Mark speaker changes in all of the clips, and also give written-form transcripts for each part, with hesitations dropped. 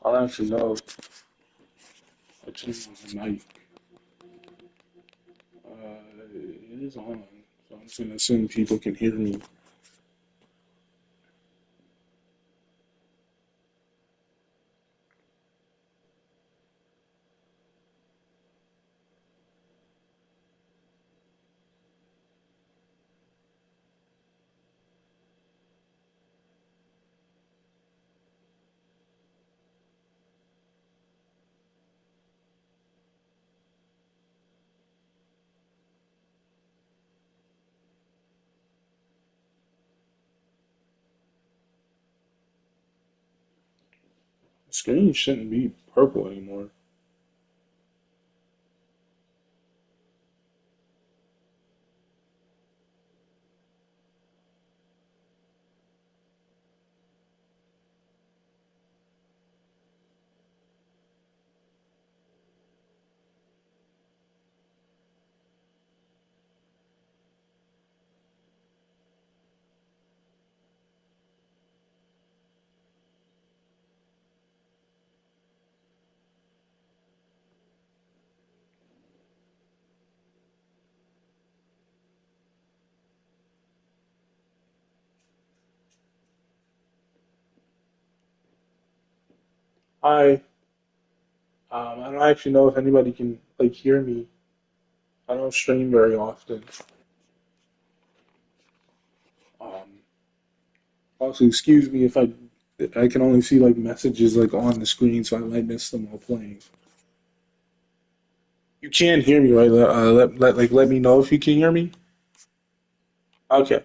Speaker 1: I don't actually know. I changed my mic. It is on, so I'm just gonna assume people can hear me. The screen shouldn't be purple anymore. I I don't actually know if anybody can like hear me. I don't stream very often. Um, Also, excuse me if I can only see like messages like on the screen, so I might miss them while playing. You can hear me, right? Let me know if you can hear me. Okay.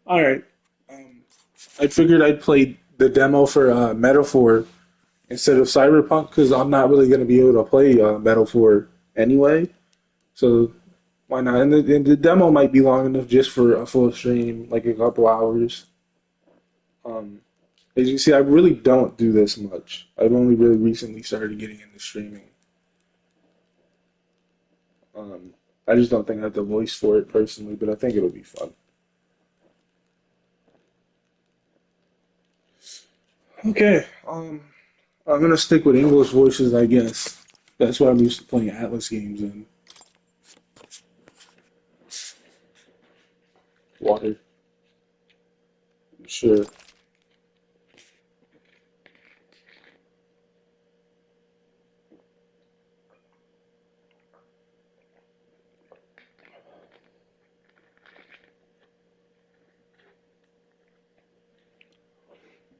Speaker 1: All right. Um, I figured I'd play the demo for Metaphor instead of Cyberpunk because I'm not really going to be able to play Metaphor anyway. So why not? And the demo might be long enough just for a full stream, like a couple hours. Um, as you see, I really don't do this much. I've only really recently started getting into streaming. Um, I just don't think I have the voice for it personally, but I think it'll be fun. Okay, I'm gonna stick with English voices, I guess. That's what I'm used to playing Atlas games in. Water, sure.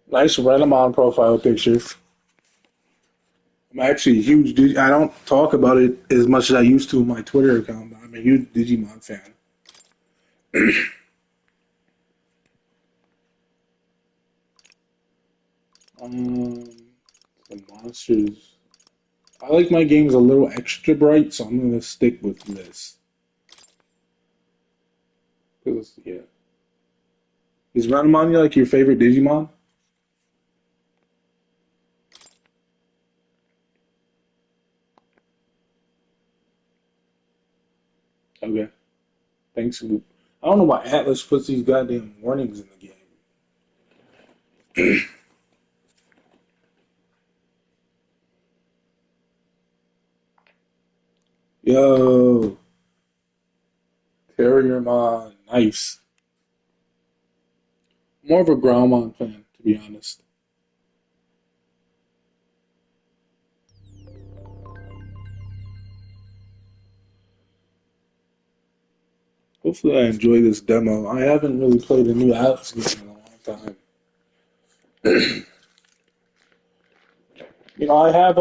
Speaker 1: Nice Renamon profile picture. I'm actually a huge. I don't talk about it as much as I used to in my Twitter account, but I'm a huge Digimon fan. Um, the monsters. I like my games a little extra bright, so I'm gonna stick with this. 'Cause, yeah, is Renamon like your favorite Digimon? Okay, thanks. I don't know why Atlas puts these goddamn warnings in the game. Yo, Terriermon, nice. More of a Growlmon fan, to be honest. Hopefully, I enjoy this demo. I haven't really played a new Atlas game in a long time. I have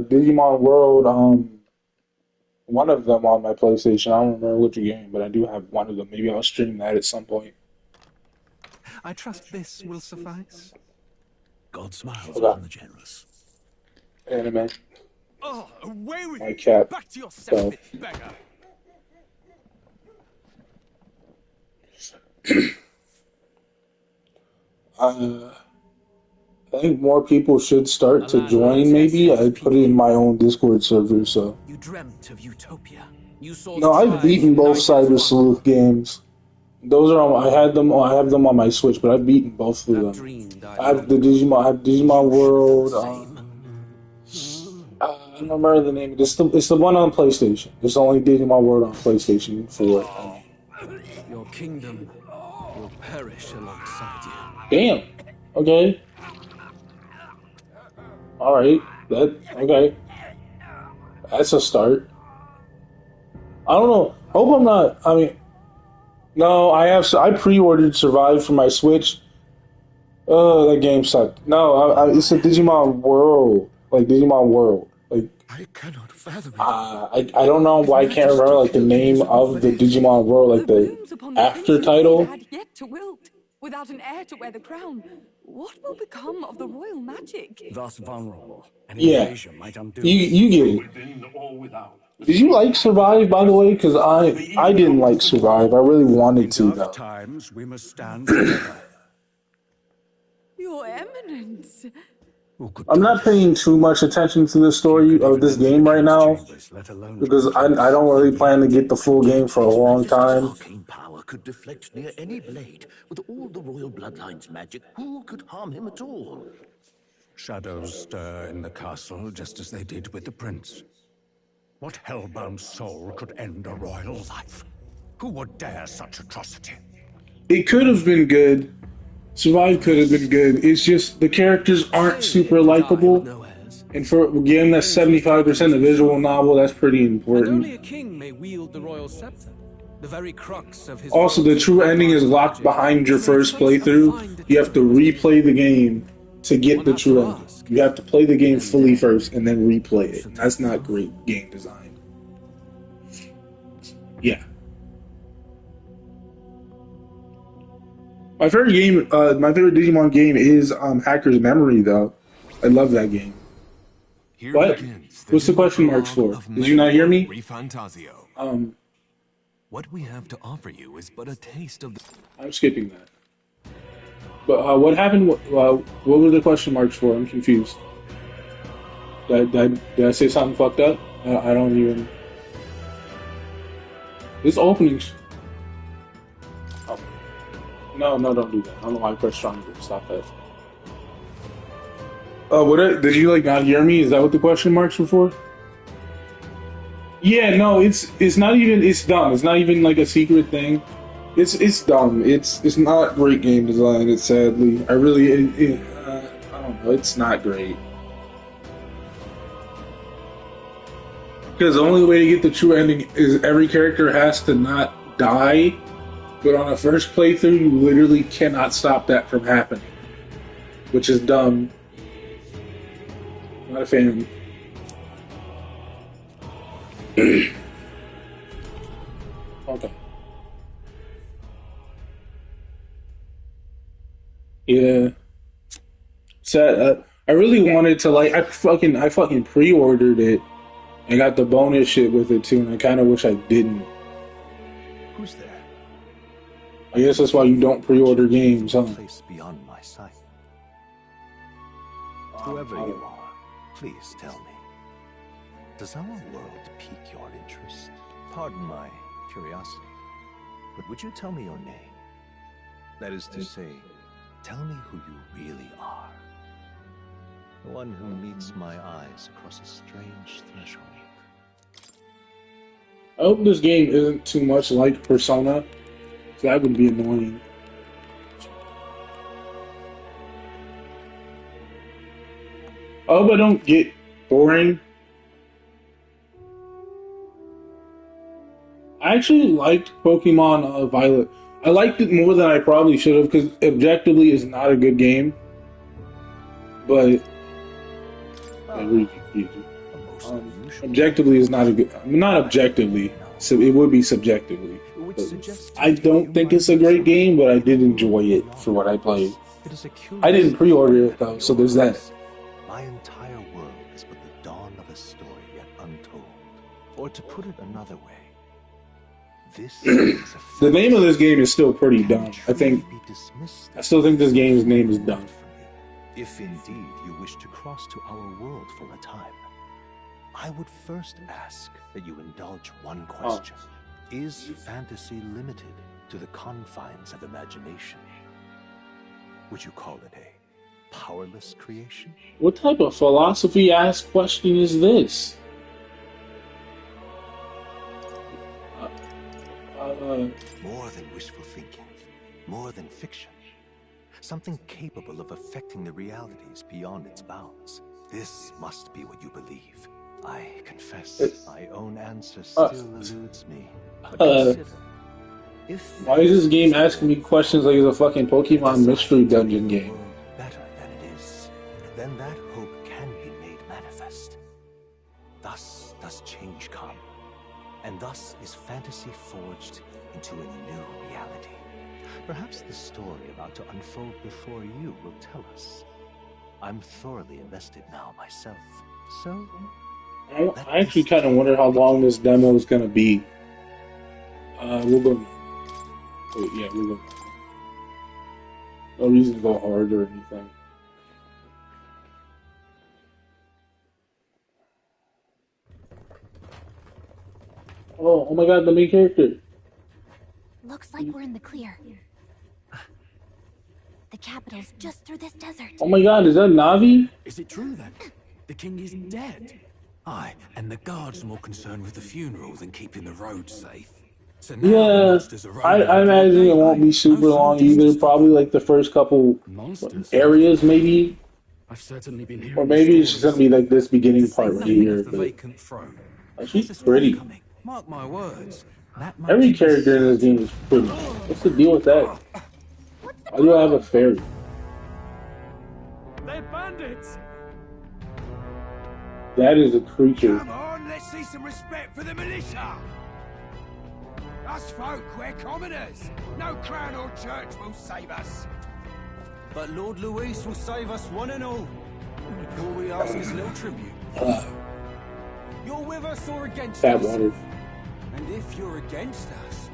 Speaker 1: Digimon World one of them on my PlayStation. I don't remember which game, but I do have one of them. Maybe I'll stream that at some point.
Speaker 2: I trust this will suffice.
Speaker 3: God smiles
Speaker 1: Okay.
Speaker 3: upon the generous.
Speaker 1: Anime.
Speaker 4: Oh, away with
Speaker 1: My
Speaker 4: you!
Speaker 1: cat.
Speaker 4: Back to your
Speaker 1: So,
Speaker 4: cesspit, beggar!
Speaker 1: uh, I think more people should start to
Speaker 4: Alas, our
Speaker 1: join.
Speaker 4: test
Speaker 1: Maybe
Speaker 4: has
Speaker 1: I put it in
Speaker 4: peaked.
Speaker 1: my own Discord server. So,
Speaker 4: You dreamt of utopia. You saw the
Speaker 1: no, I've
Speaker 4: tribes
Speaker 1: beaten both
Speaker 4: united as
Speaker 1: Cyber
Speaker 4: one.
Speaker 1: Sleuth games. Those are on, I had them. I have them on my Switch, but I've beaten both of
Speaker 2: That
Speaker 1: them.
Speaker 2: dream died
Speaker 1: I have
Speaker 2: long
Speaker 1: the
Speaker 2: ago.
Speaker 1: Digimon. I have Digimon World.
Speaker 2: Same.
Speaker 1: I don't remember the name. It's the one on PlayStation. It's the only Digimon World on PlayStation 4.
Speaker 2: Your kingdom will perish alongside you.
Speaker 1: Damn. Okay. All right. That okay. That's a start. I don't know. Hope I'm not. I mean, no. I have. I pre-ordered Survive for my Switch. Oh, that game sucked. No, it's a Digimon World. Like Digimon World. Like
Speaker 3: I cannot fathom it.
Speaker 1: I don't know why I can't remember like the name of the Digimon World, like
Speaker 5: The
Speaker 1: the
Speaker 5: blooms upon the
Speaker 1: after
Speaker 5: crimson blade
Speaker 1: title.
Speaker 5: had yet to wilt. Without an heir to wear the crown, what will become of the royal magic?
Speaker 6: Thus vulnerable, an
Speaker 1: Yeah,
Speaker 6: invasion might undo
Speaker 1: you get it.
Speaker 7: Within or without.
Speaker 1: Did you like Survive, by the way? Because I didn't like Survive. I really wanted
Speaker 3: In
Speaker 1: to
Speaker 3: dark
Speaker 1: though.
Speaker 3: times, we must stand together.
Speaker 5: Your Eminence.
Speaker 3: Who could
Speaker 1: I'm not paying too much attention to the story of this game right now
Speaker 6: chambers, let alone
Speaker 1: because I don't really plan to get the full game for a long time.
Speaker 8: Arcane power could deflect near any blade. With all the royal bloodline's magic, who could harm him at all?
Speaker 3: Shadows stir in the castle just as they did with the prince. What hellbound soul could end a royal life? Who would dare such atrocity?
Speaker 1: It could have been good. Survive could have been good. It's just the characters aren't super
Speaker 2: To die with
Speaker 1: likable.
Speaker 2: no heirs.
Speaker 1: And for a game that's 75% a visual novel, that's pretty
Speaker 2: And
Speaker 1: important.
Speaker 2: only a king may wield the royal scepter. The very crux of his
Speaker 1: Also, the true ending is locked behind your first playthrough. You have to replay the game to get the true ending. You have to play the game fully first and then replay it. That's not great game design. Yeah. My favorite game, my favorite Digimon game is Hacker's Memory, though. I love that game.
Speaker 4: Here
Speaker 1: What?
Speaker 4: begins
Speaker 1: What's the question marks for? Did you not hear me?
Speaker 4: Refantasio.
Speaker 9: What we have to offer you is but a taste of the...
Speaker 1: I'm skipping that. But what happened? What were the question marks for? I'm confused. Did I say something fucked up? I don't even. This opening. Oh. No, don't do that. I don't know why I pressed triangle. Stop that. Did you like not hear me? Is that what the question marks were for? Yeah, no, it's not even. It's dumb. It's not even like a secret thing. It's dumb. It's not great game design. It's sadly. I don't know. It's not great. Because the only way to get the true ending is every character has to not die. But on a first playthrough, you literally cannot stop that from happening, which is dumb. Not a fan. Okay. Yeah. So I really wanted to like I fucking pre-ordered it and got the bonus shit with it too, and I kind of wish I didn't.
Speaker 6: Who's there?
Speaker 1: I guess that's why you don't pre-order games, huh?
Speaker 6: Place beyond my sight. Whoever you are, please tell me. Does our world pique your interest? Pardon my curiosity, but would you tell me your name? That is to say, tell me who you really are. The one who meets my eyes across a strange threshold.
Speaker 1: I hope this game isn't too much like Persona. That would be annoying. I hope I don't get boring. I actually liked Pokemon Violet. I liked it more than I probably should have because objectively it's not a good game. But objectively is not a good. Not objectively, so it would be subjectively. I don't think it's a great game, but I did enjoy it for what I played. I didn't pre-order it though, so there's that.
Speaker 6: My entire world is but the dawn of a story yet untold. Or to put it another way, this is a
Speaker 1: The name of this game is still pretty dumb. I still think this game's name is dumb.
Speaker 6: If indeed you wish to cross to our world for a time, I would first ask that you indulge one question. Is fantasy limited to the confines of imagination. Would you call it a powerless creation?
Speaker 1: What type of philosophy-ass question is this?
Speaker 6: More than wishful thinking, more than fiction. Something capable of affecting the realities beyond its bounds. This must be what you believe. I confess, my own answer still eludes me. But consider, if
Speaker 1: why is this game asking me questions like it's a fucking Pokemon mystery dungeon game?
Speaker 6: better than it is, then that hope can be made manifest. Thus does change come, and thus is fantasy forged into a new reality. Perhaps the story about to unfold before you will tell us. I'm thoroughly invested now myself, so
Speaker 1: I actually kind of wonder how long this demo is gonna be. We'll go. Wait, yeah, we'll go. No reason to go hard or anything. Oh my God, the main character.
Speaker 7: Looks like we're in the clear. The capital's just through this desert.
Speaker 1: Oh my God, is that Navi?
Speaker 9: Is it true then? The king is dead. Aye, and the guards more concerned with the funeral than keeping the road safe. So now the
Speaker 1: Yeah,
Speaker 9: monsters are
Speaker 1: I
Speaker 9: roaming
Speaker 1: imagine it
Speaker 9: around,
Speaker 1: won't be super
Speaker 9: no
Speaker 1: long
Speaker 9: soldiers
Speaker 1: either.
Speaker 9: to
Speaker 1: Probably like the first couple
Speaker 2: Monsters?
Speaker 1: areas, maybe.
Speaker 2: I've certainly been
Speaker 1: Or
Speaker 2: hearing
Speaker 1: maybe it's just
Speaker 2: stories.
Speaker 1: gonna be like this beginning
Speaker 9: To say
Speaker 1: part right
Speaker 9: nothing
Speaker 1: here.
Speaker 9: of the
Speaker 1: But
Speaker 9: vacant throne.
Speaker 1: she's
Speaker 9: There's a storm
Speaker 1: pretty.
Speaker 9: coming. Mark my words. That much
Speaker 1: Every
Speaker 9: is
Speaker 1: character in this
Speaker 9: certain.
Speaker 1: game is pretty. What's the deal with that? Why do I have a fairy?
Speaker 2: They're bandits!
Speaker 1: That is a creature.
Speaker 10: Come on, let's see some respect for the militia. Us folk, we're commoners. No crown or church will save us.
Speaker 9: But Lord Luis will save us one and all. All we ask is little tribute. You're with us or against
Speaker 1: Fat
Speaker 9: us?
Speaker 1: water.
Speaker 9: And if you're against us...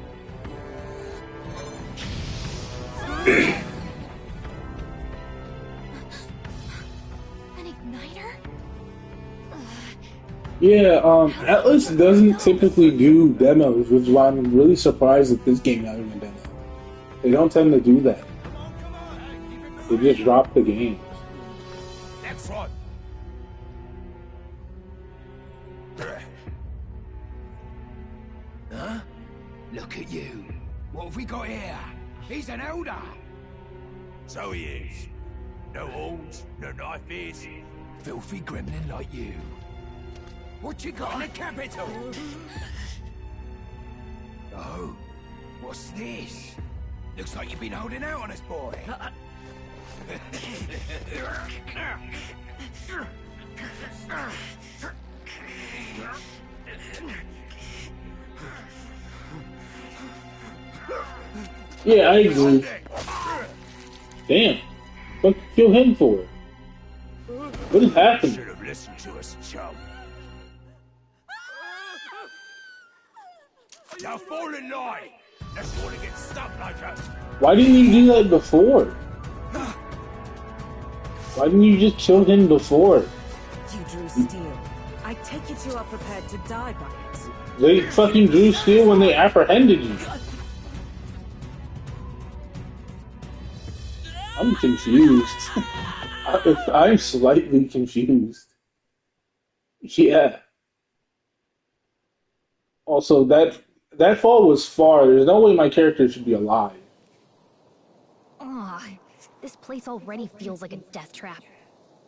Speaker 7: An igniter?
Speaker 1: Yeah, Atlas doesn't typically do demos, which is why I'm really surprised that this game having a demo. They don't tend to do that. They just drop the games.
Speaker 10: Next one. Huh? Look at you. What have we got here? He's an elder. So he is. No horns, no knife ears. Filthy gremlin like you. What you got in the capital? Oh, what's this? Looks like you've been holding out on us, boy.
Speaker 1: Yeah, I agree. Damn. What kill him for? What is happening?
Speaker 10: Should have listened to us, chum. Now fall in line. Let's want to get stuck like us.
Speaker 1: Why didn't you do that before? Why didn't you just kill him before?
Speaker 11: You drew steel. I take it you are prepared to die by it.
Speaker 1: They fucking drew steel when they apprehended you. I'm confused. I'm slightly confused. Yeah. Also, that fall was far. There's no way my character should be alive.
Speaker 7: Ugh, this place already feels like a death trap.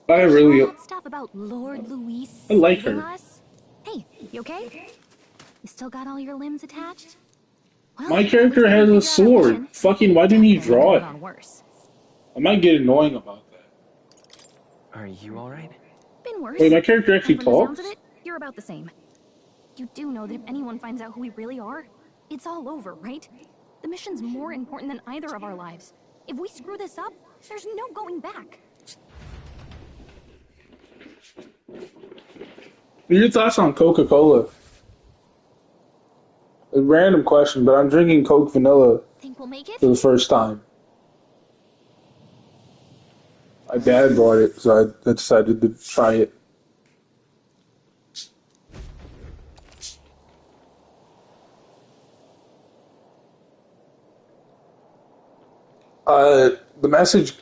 Speaker 1: I really.
Speaker 7: All that stuff about Lord Luis
Speaker 1: I like
Speaker 7: saving
Speaker 1: her.
Speaker 7: us? Hey, you okay? You still got all your limbs attached? Well,
Speaker 1: My
Speaker 7: at
Speaker 1: character
Speaker 7: least we
Speaker 1: has
Speaker 7: figured
Speaker 1: a
Speaker 7: out our
Speaker 1: sword.
Speaker 7: mission.
Speaker 1: Fucking, why didn't he
Speaker 7: Definitely
Speaker 1: draw
Speaker 7: could've
Speaker 1: it?
Speaker 7: gone worse.
Speaker 1: I might get annoying about that.
Speaker 12: Are you alright?
Speaker 7: Been worse.
Speaker 1: Wait, my character actually
Speaker 7: And from the sounds
Speaker 1: talks?
Speaker 7: of it, you're about the same. You do know that if anyone finds out who we really are, it's all over, right? The mission's more important than either of our lives. If we screw this up, there's no going back.
Speaker 1: Your thoughts on Coca-Cola? A random question, but I'm drinking Coke Vanilla
Speaker 7: Think we'll make it?
Speaker 1: for the first time. My dad bought it, so I decided to try it. The message,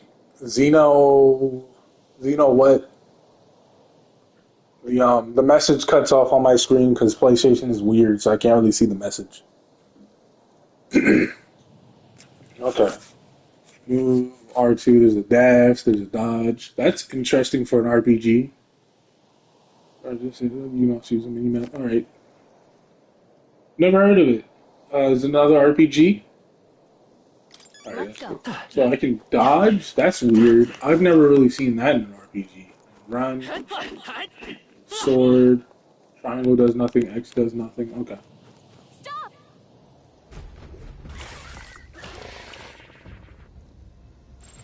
Speaker 1: Xeno what? The message cuts off on my screen because PlayStation is weird, so I can't really see the message. Okay. Move R2. There's a dash. There's a dodge. That's interesting for an RPG. Choose a mini map. All right. Never heard of it. There's another RPG. All right, that's cool. So I can dodge. That's weird. I've never really seen that in an RPG. Run. Sword. Triangle does nothing. X does nothing. Okay.
Speaker 7: Stop!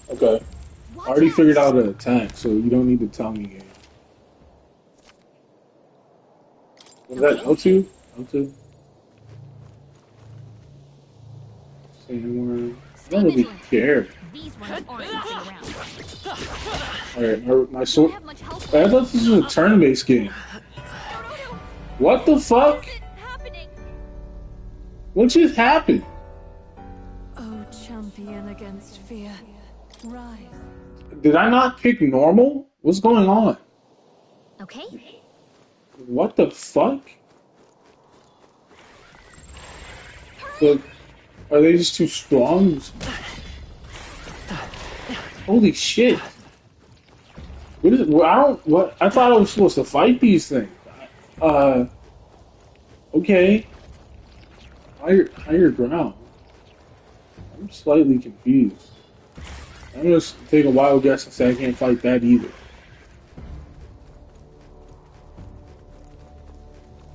Speaker 1: Okay. I already figured out an attack, so you don't need to tell me again. Was that L2? L2? Sandworm. I don't really care. Alright, my sword. I thought this was a turn-based game. What the fuck? What just happened?
Speaker 5: Oh, champion against fear, rise.
Speaker 1: Did I not pick normal? What's going on?
Speaker 7: Okay.
Speaker 1: What the fuck? Look, are they just too strong? Holy shit! What is it? I don't. What? I thought I was supposed to fight these things. Okay. Higher ground. I'm slightly confused. I'm gonna take a wild guess and say I can't fight that either.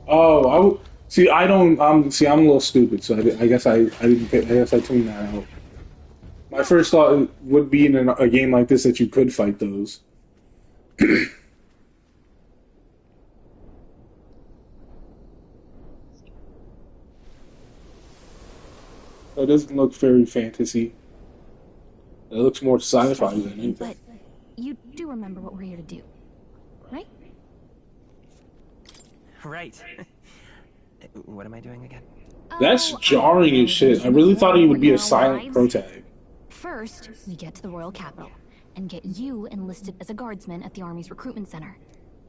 Speaker 1: Oh, see. I don't. See, I'm a little stupid, so I guess I didn't. I guess I tuned that out. My first thought would be in a game like this that you could fight those. It doesn't look very fantasy. It looks more sci-fi than anything.
Speaker 7: But you do remember what we're here to do, right?
Speaker 12: Right. What am I doing again?
Speaker 1: That's jarring as shit. I really thought he would be a silent protag.
Speaker 7: First, we get to the royal capital and get you enlisted as a guardsman at the army's recruitment center.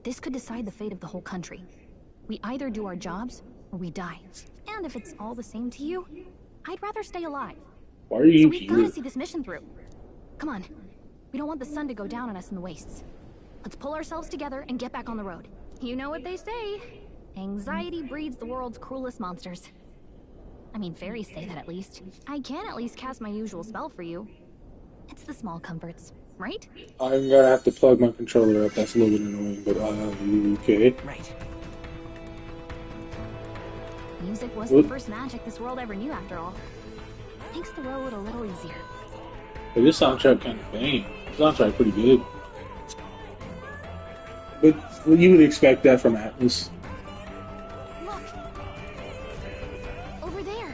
Speaker 7: This could decide the fate of the whole country. We either do our jobs or we die. And if it's all the same to you, I'd rather stay alive.
Speaker 1: Why are you
Speaker 7: so we've gotta see this mission through. Come on. We don't want the sun to go down on us in the wastes. Let's pull ourselves together and get back on the road. You know what they say. Anxiety breeds the world's cruelest monsters. I mean, fairies say that at least. I can at least cast my usual spell for you. It's the small comforts, right?
Speaker 1: I'm gonna have to plug my controller up. That's a little bit annoying, but okay.
Speaker 12: Right.
Speaker 7: Music was the first magic this world ever knew, after all. Makes the road a little easier.
Speaker 1: Hey, this soundtrack kind of banging. This soundtrack pretty good. But you would expect that from Atlas.
Speaker 7: Look! Over there!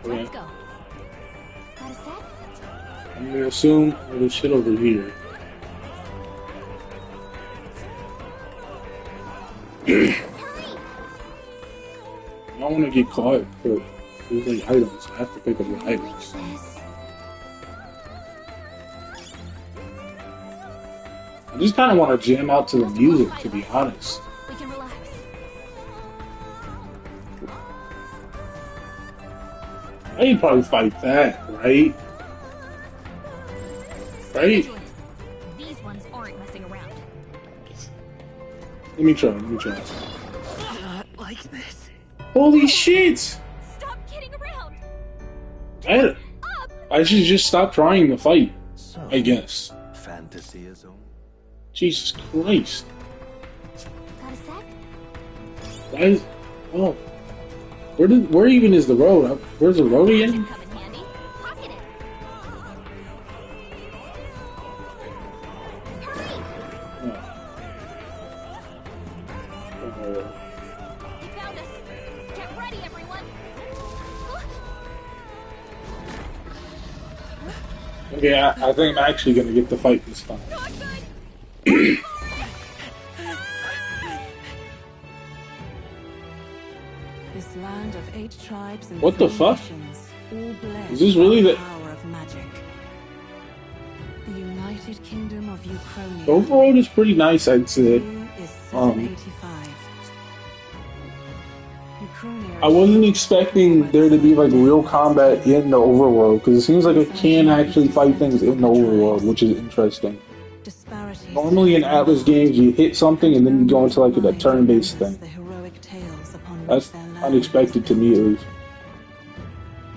Speaker 1: Okay.
Speaker 7: Let's go. Got a set?
Speaker 1: I'm gonna assume there's shit over here. I don't want to get caught, but there's like items. I have to pick up the items. I just kind of want to jam out to the music, to be honest.
Speaker 7: We can relax.
Speaker 1: I could probably fight that, right? Right?
Speaker 7: These ones aren't messing around.
Speaker 1: Let me try.
Speaker 12: Not like this.
Speaker 1: Holy shit!
Speaker 7: Stop kidding around!
Speaker 1: I should just stop trying to fight, I guess.
Speaker 6: Fantasy is all.
Speaker 1: Jesus Christ.
Speaker 7: Got a sec?
Speaker 1: That is... Oh. Where even is the road? Where's the road again?
Speaker 7: Come in handy. Pocket it. They found us. Get ready, everyone.
Speaker 1: Okay, I think I'm actually gonna get the fight this time.
Speaker 5: This
Speaker 11: This land of 8 tribes and
Speaker 1: What the
Speaker 11: 3
Speaker 1: fuck?
Speaker 11: nations, all blessed
Speaker 1: Is this really
Speaker 11: by
Speaker 1: the
Speaker 11: power of magic. The United Kingdom of Ukraine.
Speaker 1: the overworld is pretty nice, I'd say.
Speaker 11: Is 785.
Speaker 1: I wasn't expecting there to be like real combat in the overworld because it seems like it can actually fight things in the overworld, which is interesting. Normally in Atlas games, you hit something and then you go into like a turn-based thing. That's unexpected to me, at least.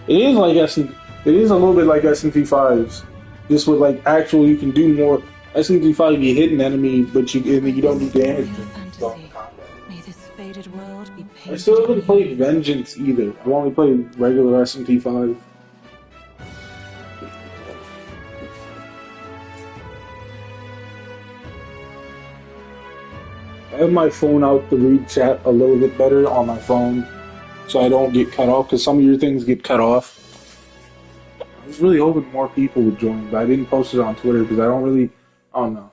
Speaker 1: It is like it is a little bit like SMT5s, just with like actual you can do more. SMT5 you hit an enemy, but you don't do damage. I still haven't played Vengeance either. I've only played regular SMT5. I have my phone out to read chat a little bit better on my phone so I don't get cut off, because some of your things get cut off. I was really hoping more people would join, but I didn't post it on Twitter because I don't know. I don't know.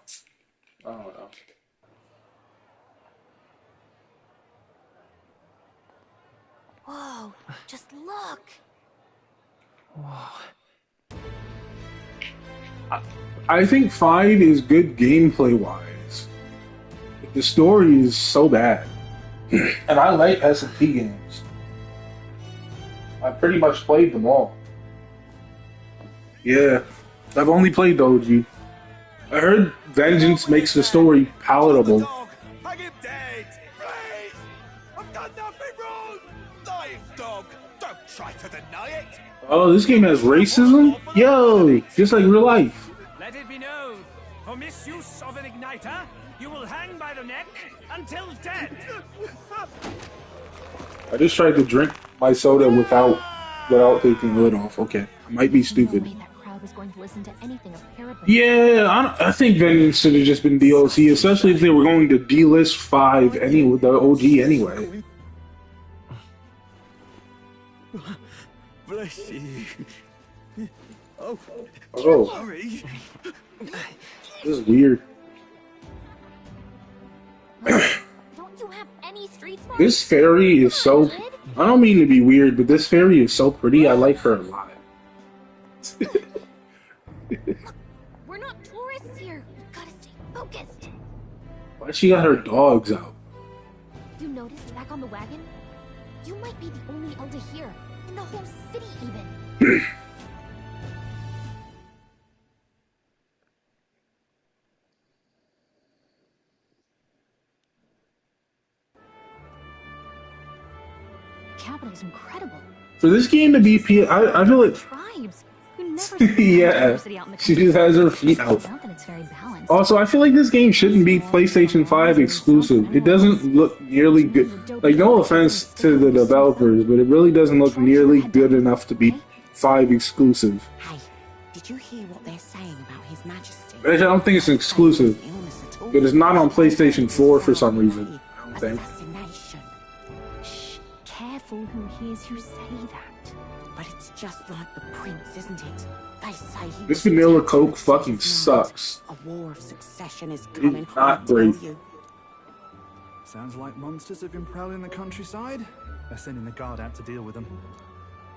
Speaker 7: Whoa, just look.
Speaker 12: Whoa.
Speaker 1: I think 5 is good gameplay wise. The story is so bad. And I like S&P games. I pretty much played them all. Yeah, I've only played the OG. I heard Vengeance makes the story palatable.
Speaker 10: Hang him dead! Please! I've done nothing wrong! Lying dog! Don't try to deny it!
Speaker 1: Oh, this game has racism? Yo, just like real life.
Speaker 13: Let it be known, for misuse of an igniter, you will hang by the neck until dead.
Speaker 1: I just tried to drink my soda without taking the lid off. Okay, I might be stupid.
Speaker 7: Was going to listen to anything of Parabellum.
Speaker 1: Yeah, I think Vengeance should have just been DLC, especially if they were going to delist 5 the OG anyway.
Speaker 9: Bless you. Oh.
Speaker 1: Sorry. This is weird.
Speaker 7: Don't you have any street smarts?
Speaker 1: This fairy is so... I don't mean to be weird, but this fairy is so pretty. I like her a lot.
Speaker 7: Look, we're not tourists here. We gotta stay focused.
Speaker 1: Why she got her dogs out?
Speaker 7: You noticed back on the wagon? You might be the only elder here, in the whole city even. Capital's incredible.
Speaker 1: For this game to be I feel like...
Speaker 7: Tribes. You never
Speaker 1: yeah, she just has her feet out. Also, I feel like this game shouldn't be PlayStation 5 exclusive. It doesn't look nearly good. Like, no offense to the developers, but it really doesn't look nearly good enough to be 5 exclusive.
Speaker 11: Hey, did you hear what they're saying about His Majesty?
Speaker 1: I don't think it's exclusive, but it's not on PlayStation 4 for some reason. I don't think.
Speaker 11: Shh, careful who hears you say that. But it's just like the prince, isn't it? They say he
Speaker 1: This vanilla Coke fucking sucks.
Speaker 11: A war of succession is coming.
Speaker 1: It's not great.
Speaker 2: Sounds like monsters have been prowling the countryside. They're sending the guard out to deal with them.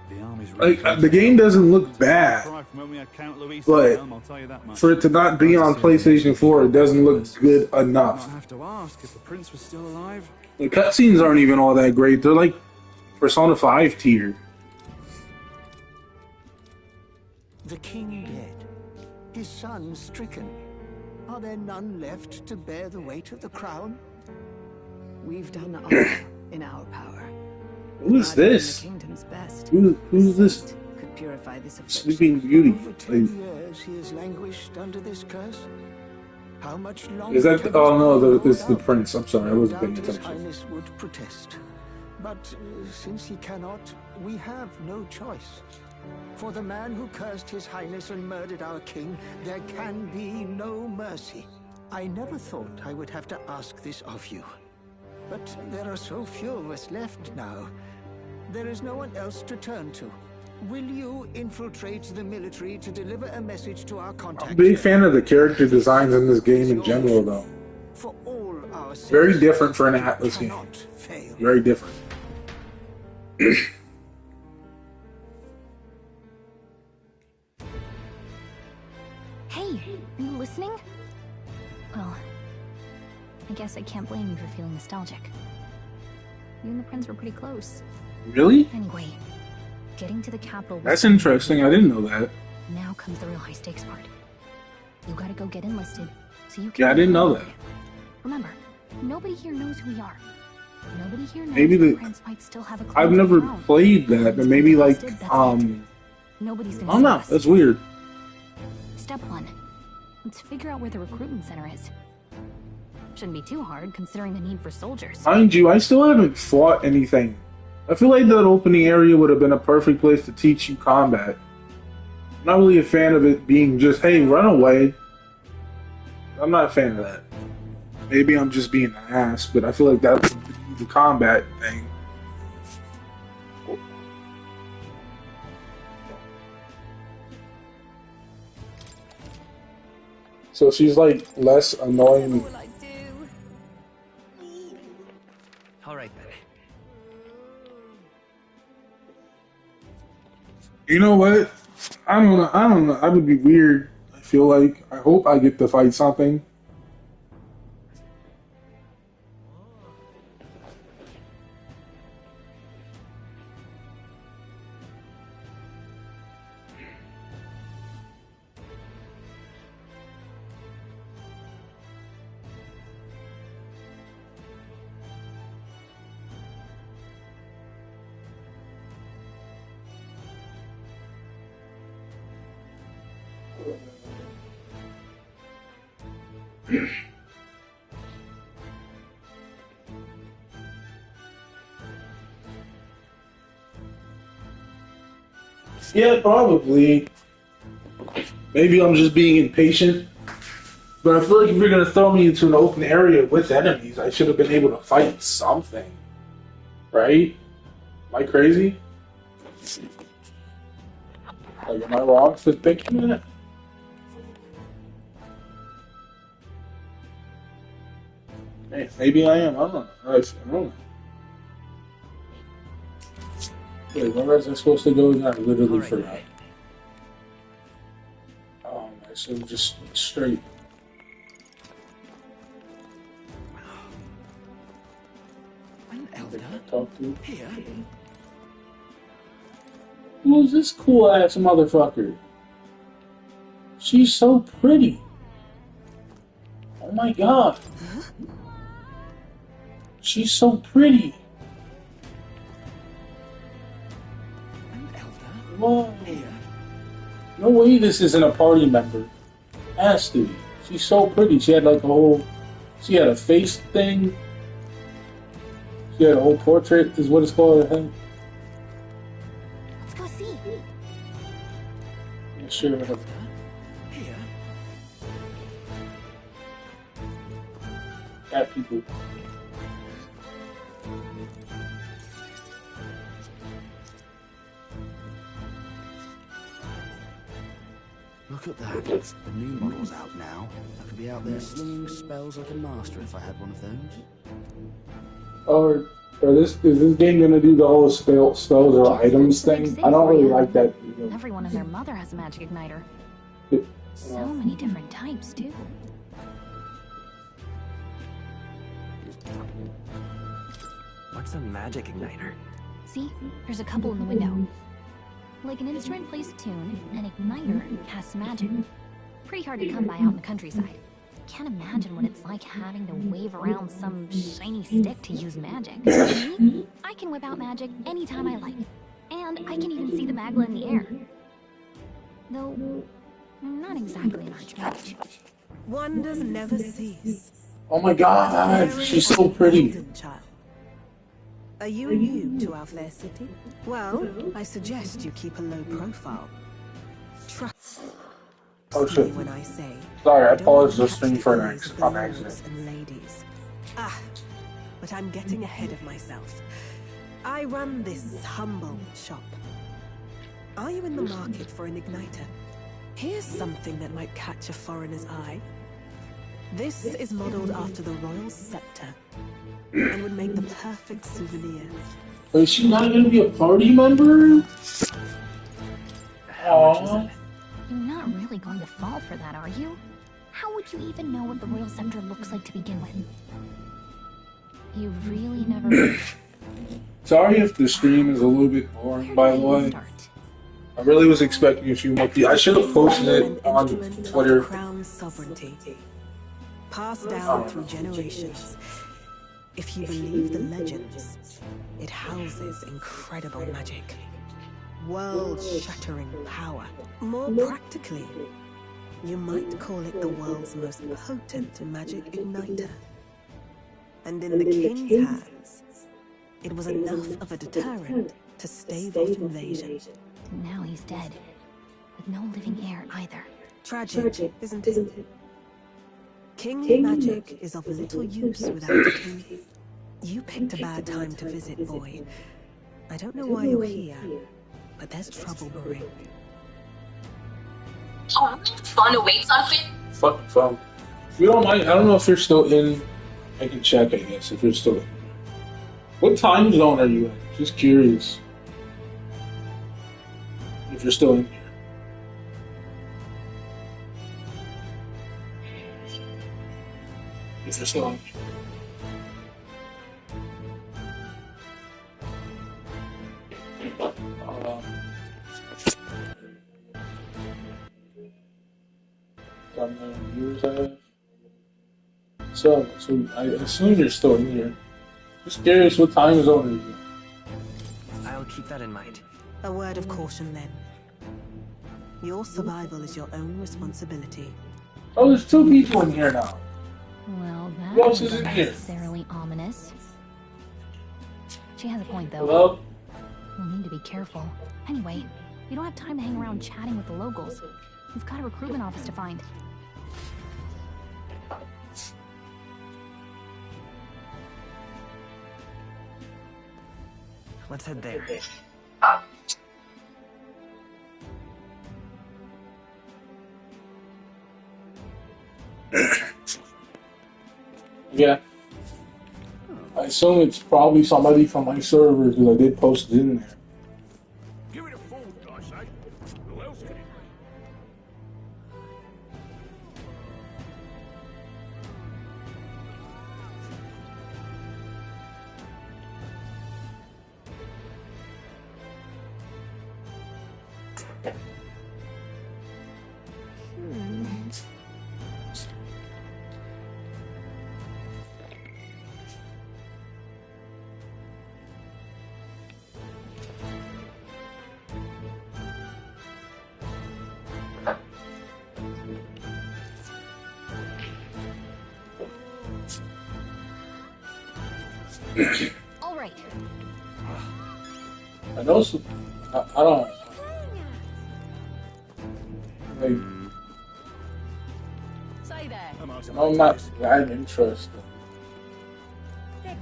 Speaker 2: The army's
Speaker 1: like the game doesn't look bad, but for it to not be on PlayStation 4, it doesn't look good enough.
Speaker 2: I have to ask if the prince was still alive.
Speaker 1: The cutscenes aren't even all that great. They're like Persona 5 tier.
Speaker 8: The king dead, his son stricken. Are there none left to bear the weight of the crown?
Speaker 11: We've done all in our power.
Speaker 1: Who's this?
Speaker 11: The kingdom's best.
Speaker 1: Who's this?
Speaker 11: Could purify this
Speaker 1: Sleeping Beauty.
Speaker 8: Over 10 years he has languished under this curse. How much longer?
Speaker 1: Is that? Oh no, it's the prince. I'm sorry, I wasn't paying
Speaker 8: His
Speaker 1: attention.
Speaker 8: Highness would protest, but since he cannot, we have no choice. For the man who cursed His Highness and murdered our king, there can be no mercy. I never thought I would have to ask this of you. But there are so few of us left now. There is no one else to turn to. Will you infiltrate the military to deliver a message to our contacts?
Speaker 1: I'm a big fan of the character designs in this game in general, though.
Speaker 8: For all our
Speaker 1: Very different for an Atlas game. Very different.
Speaker 7: Hey, are you listening? Well, I guess I can't blame you for feeling nostalgic. You and the prince were pretty close.
Speaker 1: Really?
Speaker 7: Anyway, getting to the capital.
Speaker 1: That's interesting. I didn't know that.
Speaker 7: Now comes the real high stakes part. You gotta go get enlisted, so you can.
Speaker 1: Yeah, I didn't know that.
Speaker 7: Remember, nobody here knows who we are. Nobody here knows
Speaker 1: Maybe
Speaker 7: the
Speaker 1: the
Speaker 7: prince might still have a claim
Speaker 1: I've
Speaker 7: to the
Speaker 1: never
Speaker 7: throne.
Speaker 1: played that, but maybe like
Speaker 7: Nobody's gonna
Speaker 1: I don't
Speaker 7: see
Speaker 1: know.
Speaker 7: us.
Speaker 1: That's weird.
Speaker 7: Step 1. Let's figure out where the recruitment center is. Shouldn't be too hard, considering the need for soldiers.
Speaker 1: Mind you, I still haven't fought anything. I feel like that opening area would have been a perfect place to teach you combat. I'm not really a fan of it being just, hey, run away. I'm not a fan of that. Maybe I'm just being an ass, but I feel like that's the combat thing. So she's like less annoying.
Speaker 12: All right then.
Speaker 1: You know what? I don't know. I would be weird. I feel like I hope I get to fight something. Yeah, probably. Maybe I'm just being impatient. But I feel like if you're gonna throw me into an open area with enemies, I should have been able to fight something. Right? Am I crazy? Like, am I wrong for thinking that? Hey, maybe I am. I don't know. I don't know. Wait, where was I supposed to go again? I literally forgot. Oh, I should have just straight.
Speaker 9: An elder?
Speaker 1: Talk to.
Speaker 9: Here?
Speaker 1: Who's this cool ass motherfucker? She's so pretty. Oh my god. She's so pretty. Whoa. No way this isn't a party member. Has to be. She's so pretty. She had like a whole... She had a face thing. She had a whole portrait, is what it's called, I think.
Speaker 7: Let's go see.
Speaker 1: Yeah, sure.
Speaker 9: Here?
Speaker 1: Cat people.
Speaker 2: Look at that. The new model's out now. I could be out there slinging spells like a master if I had one of those.
Speaker 1: Or is this game gonna do the whole spells or items thing? I don't really like that.
Speaker 7: Everyone and their mother has a magic igniter. So many different types, too.
Speaker 12: What's a magic igniter?
Speaker 7: See? There's a couple in the window. Like an instrument plays a tune, an igniter casts magic. Pretty hard to come by out in the countryside. Can't imagine what it's like having to wave around some shiny stick to use magic. Me? I can whip out magic anytime I like. And I can even see the Magla in the air. Though, I'm not exactly an archmage.
Speaker 14: Wonders never cease.
Speaker 1: Oh my god, she's so pretty.
Speaker 14: Are you new to our fair city? Well, I suggest you keep a low profile. Trust me when I say.
Speaker 1: Sorry, I paused the stream for an accident.
Speaker 14: And ladies. Ah, but I'm getting ahead of myself. I run this humble shop. Are you in the market for an igniter? Here's something that might catch a foreigner's eye. This is modeled after the royal scepter and would make the perfect souvenir.
Speaker 1: Is she not gonna be a party member? Aww.
Speaker 7: You're not really going to fall for that, are you? How would you even know what the Royal Scepter looks like to begin with? You really never...
Speaker 1: Sorry if the stream is a little bit boring, by the way. I really was expecting a few more people. I should have posted it on Twitter.
Speaker 14: Crown sovereignty, passed down through generations. If you believe the legends, it houses incredible magic, world-shattering power. More practically, you might call it the world's most potent magic igniter. And in the king's hands, it was enough of a deterrent to stave off invasion.
Speaker 7: Now he's dead, with no living heir either.
Speaker 14: Tragic, isn't it? King magic is of little use without a king. You picked a bad time to visit, boy. I don't know why you're here, but there's trouble brewing.
Speaker 15: Fun awaits on Finn.
Speaker 1: Fucking phone. If you don't mind, I don't know if you're still in. I can check, I guess, if you're still in. What time zone are you in? Just curious. If you're still in here. If you're still in here. How many viewers I have? So I assume you're still in here. Just curious, what time zone are you in?
Speaker 12: I'll keep that in mind.
Speaker 14: A word of caution then. Your survival is your own responsibility.
Speaker 1: Oh, there's two people in here now.
Speaker 7: Well, that
Speaker 1: Who else is
Speaker 7: wasn't
Speaker 1: in here?
Speaker 7: necessarily ominous. She has a point, though.
Speaker 1: Hello?
Speaker 7: We'll need to be careful. Anyway, you don't have time to hang around chatting with the locals. We've got a recruitment office to find.
Speaker 12: Let's head there.
Speaker 1: Yeah. I assume it's probably somebody from my server because I did post it in there.
Speaker 10: Give it a fold, I say. Who else can it be?
Speaker 7: All right.
Speaker 1: I know some. I don't. Like,
Speaker 5: Say there.
Speaker 1: I'm not that interested. Like,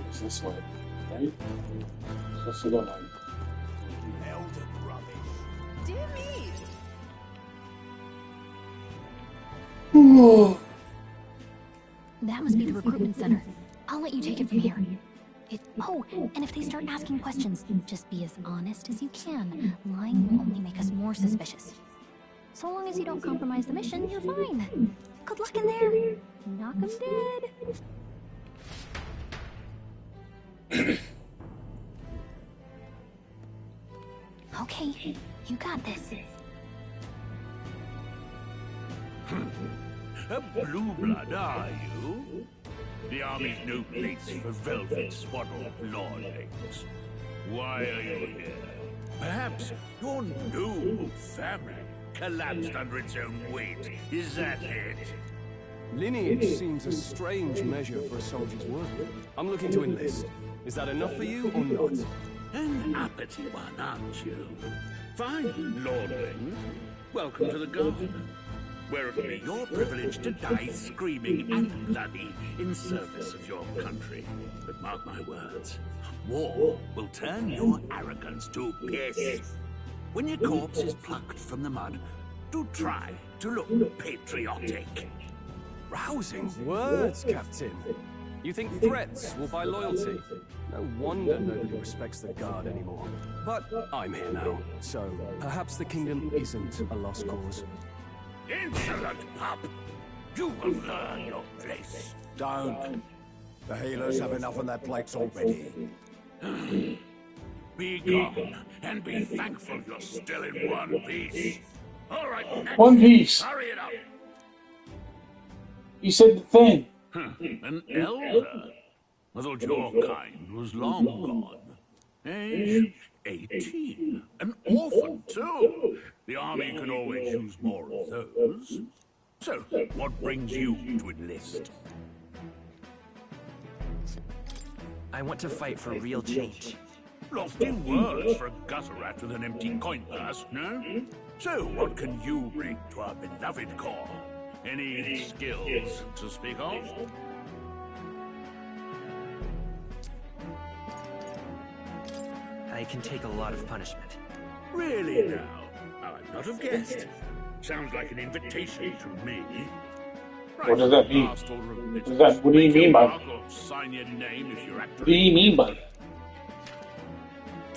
Speaker 1: it's this way, right? Supposed to go like.
Speaker 10: Elden rubbish.
Speaker 5: Dear me.
Speaker 7: That must be the recruitment center. I'll let you take it from here. Oh, and if they start asking questions, just be as honest as you can. Lying will only make us more suspicious. So long as you don't compromise the mission, you're fine. Good luck in there. Knock 'em dead. Okay, you got this.
Speaker 10: A blue blood, are you? The army's no place for velvet swaddled lordlings. Why are you here? Perhaps your noble family collapsed under its own weight. Is that it?
Speaker 9: Lineage seems a strange measure for a soldier's work. I'm looking to enlist. Is that enough for you or not?
Speaker 10: An uppity one, aren't you? Fine, lordling. Welcome to the Guard, where it'll be your privilege to die screaming and bloody in service of your country. But mark my words, war will turn your arrogance to piss. When your corpse is plucked from the mud, do try to look patriotic.
Speaker 9: Rousing words, Captain. You think threats will buy loyalty? No wonder nobody respects the Guard anymore. But I'm here now, so perhaps the kingdom isn't a lost cause.
Speaker 3: Insolent pup! You will learn your place. Don't. The healers have enough on their plates already. Be gone, and be thankful you're still in one piece. All right, next.
Speaker 1: One Piece.
Speaker 3: Hurry it up.
Speaker 1: You said the thing.
Speaker 3: An elder? I thought your kind was long gone. Age 18. An orphan, too. The army can always use more of those. So, what brings you to enlist?
Speaker 12: I want to fight for real change.
Speaker 3: Lofty words for a gutter rat with an empty coin purse, no? So, what can you bring to our beloved corps? Any skills to speak of?
Speaker 12: I can take a lot of punishment.
Speaker 3: Really now? I would not have guessed. Sounds like an invitation to me. Right,
Speaker 1: What does that mean?
Speaker 3: last order of
Speaker 1: What
Speaker 3: business.
Speaker 1: do you
Speaker 3: Make a
Speaker 1: mean by
Speaker 3: mark or sign your name if you're
Speaker 1: What do you mean by that?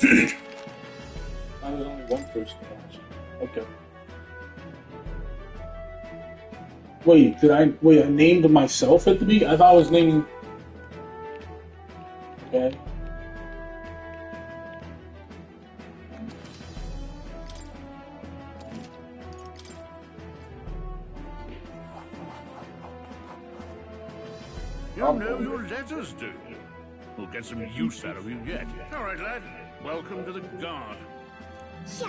Speaker 1: There's only one person. Okay. Wait, I named myself at the beginning? I thought I was naming. Okay.
Speaker 3: You know your letters do. We'll get some use out of you yet. All right, lad. Welcome to the Guard.
Speaker 7: Yes!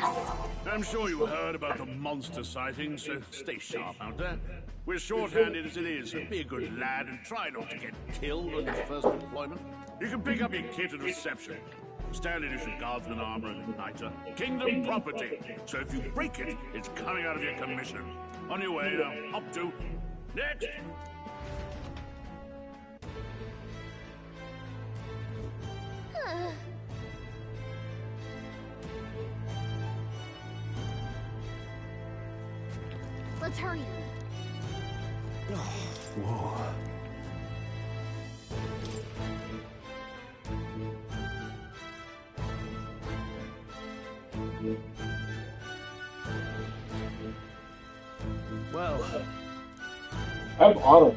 Speaker 3: I'm sure you heard about the monster sightings, so stay sharp out there. We're short-handed as it is, so be a good lad and try not to get killed on your first deployment. You can pick up your kit at reception. Standard issue guardsman armor and igniter. Kingdom property. So if you break it, it's coming out of your commission. On your way now. Up to. Next!
Speaker 7: Let's hurry.
Speaker 9: Whoa. Well,
Speaker 1: I have auto.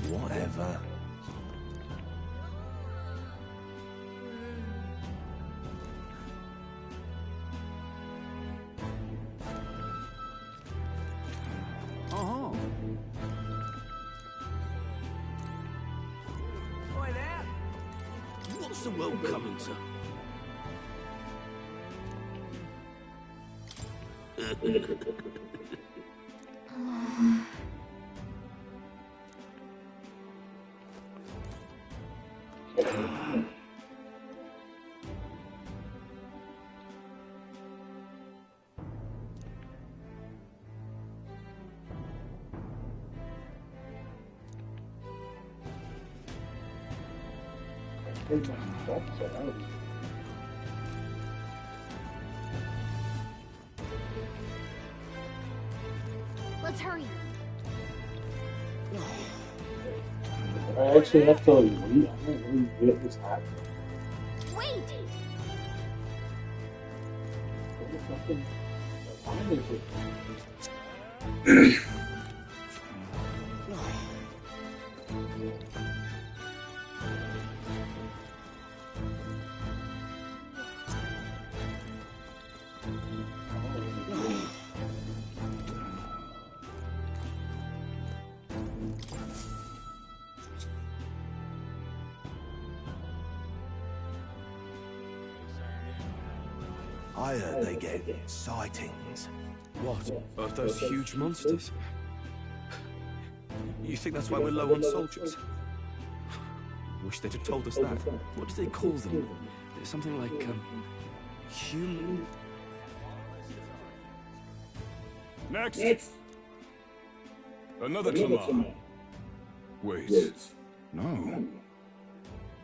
Speaker 6: Whatever.
Speaker 9: uh-huh.
Speaker 10: Oi there! What's the world coming to?
Speaker 7: Let's hurry.
Speaker 1: I actually have to like wait. I don't really get this happening.
Speaker 7: Wait!
Speaker 1: What the fucking- why is it?
Speaker 6: I heard they get sightings.
Speaker 9: What? Of those huge monsters? You think that's why we're low on soldiers? Wish they'd have told us that. What do they call them? Something like, human...
Speaker 3: Next!
Speaker 16: Another Clamar. Wait. No.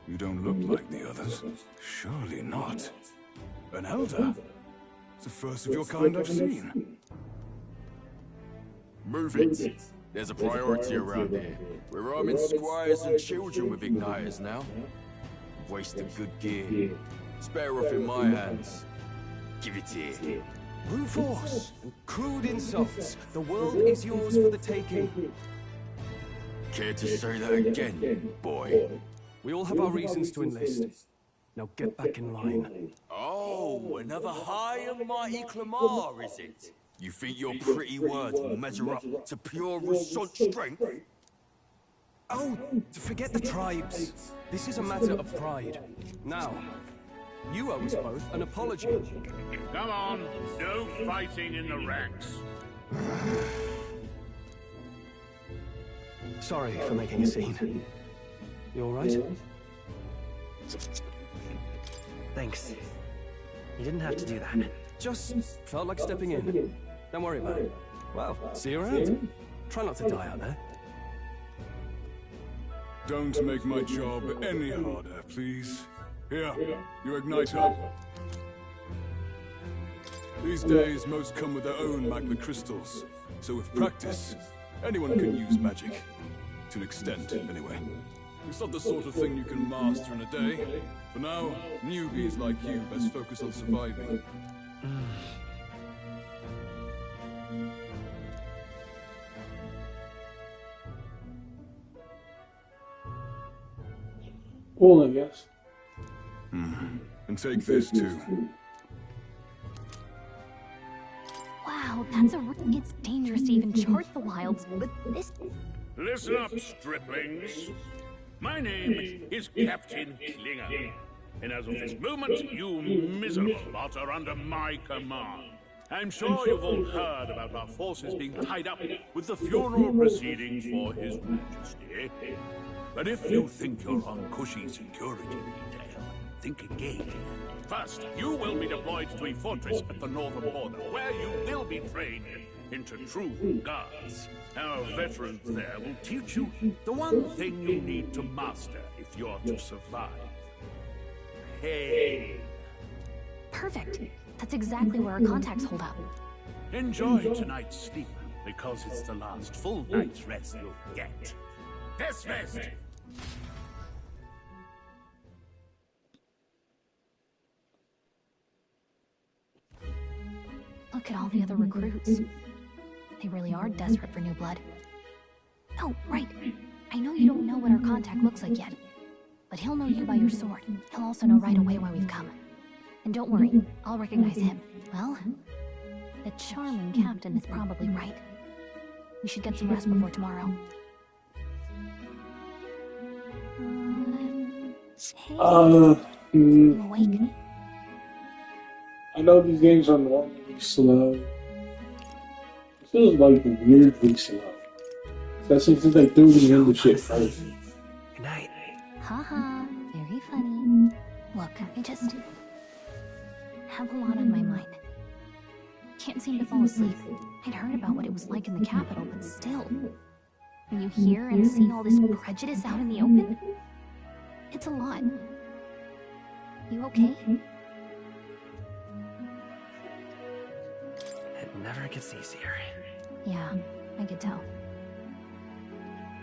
Speaker 9: You don't look like the others. Surely not. An elder? It's the first of your kind I've seen.
Speaker 16: Move it. There's a priority around here. We're arming squires and children with igniters now. Waste of good gear. Spare off in my hands. Give it here.
Speaker 9: Brute force and crude insults. The world is yours for the taking.
Speaker 16: Care to say that again, boy?
Speaker 9: We all have our reasons to enlist. Now get back in line.
Speaker 16: Oh, another high and mighty Clamar, is it? You think your pretty words will measure up to pure Russant strength?
Speaker 9: Oh, forget the tribes. This is a matter of pride. Now, you owe us both an apology.
Speaker 3: Come on, no fighting in the ranks.
Speaker 9: Sorry for making a scene. You all right?
Speaker 12: Thanks. You didn't have to do that.
Speaker 9: Just felt like stepping in. Don't worry about it. Well, see you around. Try not to die out there.
Speaker 17: Don't make my job any harder, please. Here, your igniter. These days, most come with their own magma crystals. So with practice, anyone can use magic. To an extent, anyway. It's not the sort of thing you can master in a day. For now, newbies like you best focus on surviving.
Speaker 1: Cool, I guess.
Speaker 17: And take this too.
Speaker 7: Wow, it's dangerous to even chart the wilds, but this...
Speaker 3: Listen up, striplings. My name is Captain Klinger, and as of this moment, you miserable lot are under my command. I'm sure you've all heard about our forces being tied up with the funeral proceedings for His Majesty. But if you think you're on cushy security detail, think again. First, you will be deployed to a fortress at the northern border, where you will be trained into true guards. Our veterans there will teach you the one thing you need to master if you're to survive. Pain.
Speaker 7: Perfect. That's exactly where our contacts hold up.
Speaker 3: Enjoy tonight's sleep, because it's the last full night's rest you'll get. Dismissed!
Speaker 7: Look at all the other recruits. They really are desperate for new blood. Oh, right. I know you don't know what our contact looks like yet, but he'll know you by your sword. He'll also know right away why we've come. And don't worry, I'll recognize him. Well, the charming captain is probably right. We should get some rest before tomorrow. Hey, you awake?
Speaker 1: I know these games are normally slow. It feels like weirdly slow. Especially since they threw the end of shit first.
Speaker 12: Good night.
Speaker 7: Haha, very funny. Look, I just have a lot on my mind. Can't seem to fall asleep. I'd heard about what it was like in the capital, but still. When you hear and see all this prejudice out in the open, it's a lot. You okay?
Speaker 12: It never gets easier.
Speaker 7: Yeah, I could tell.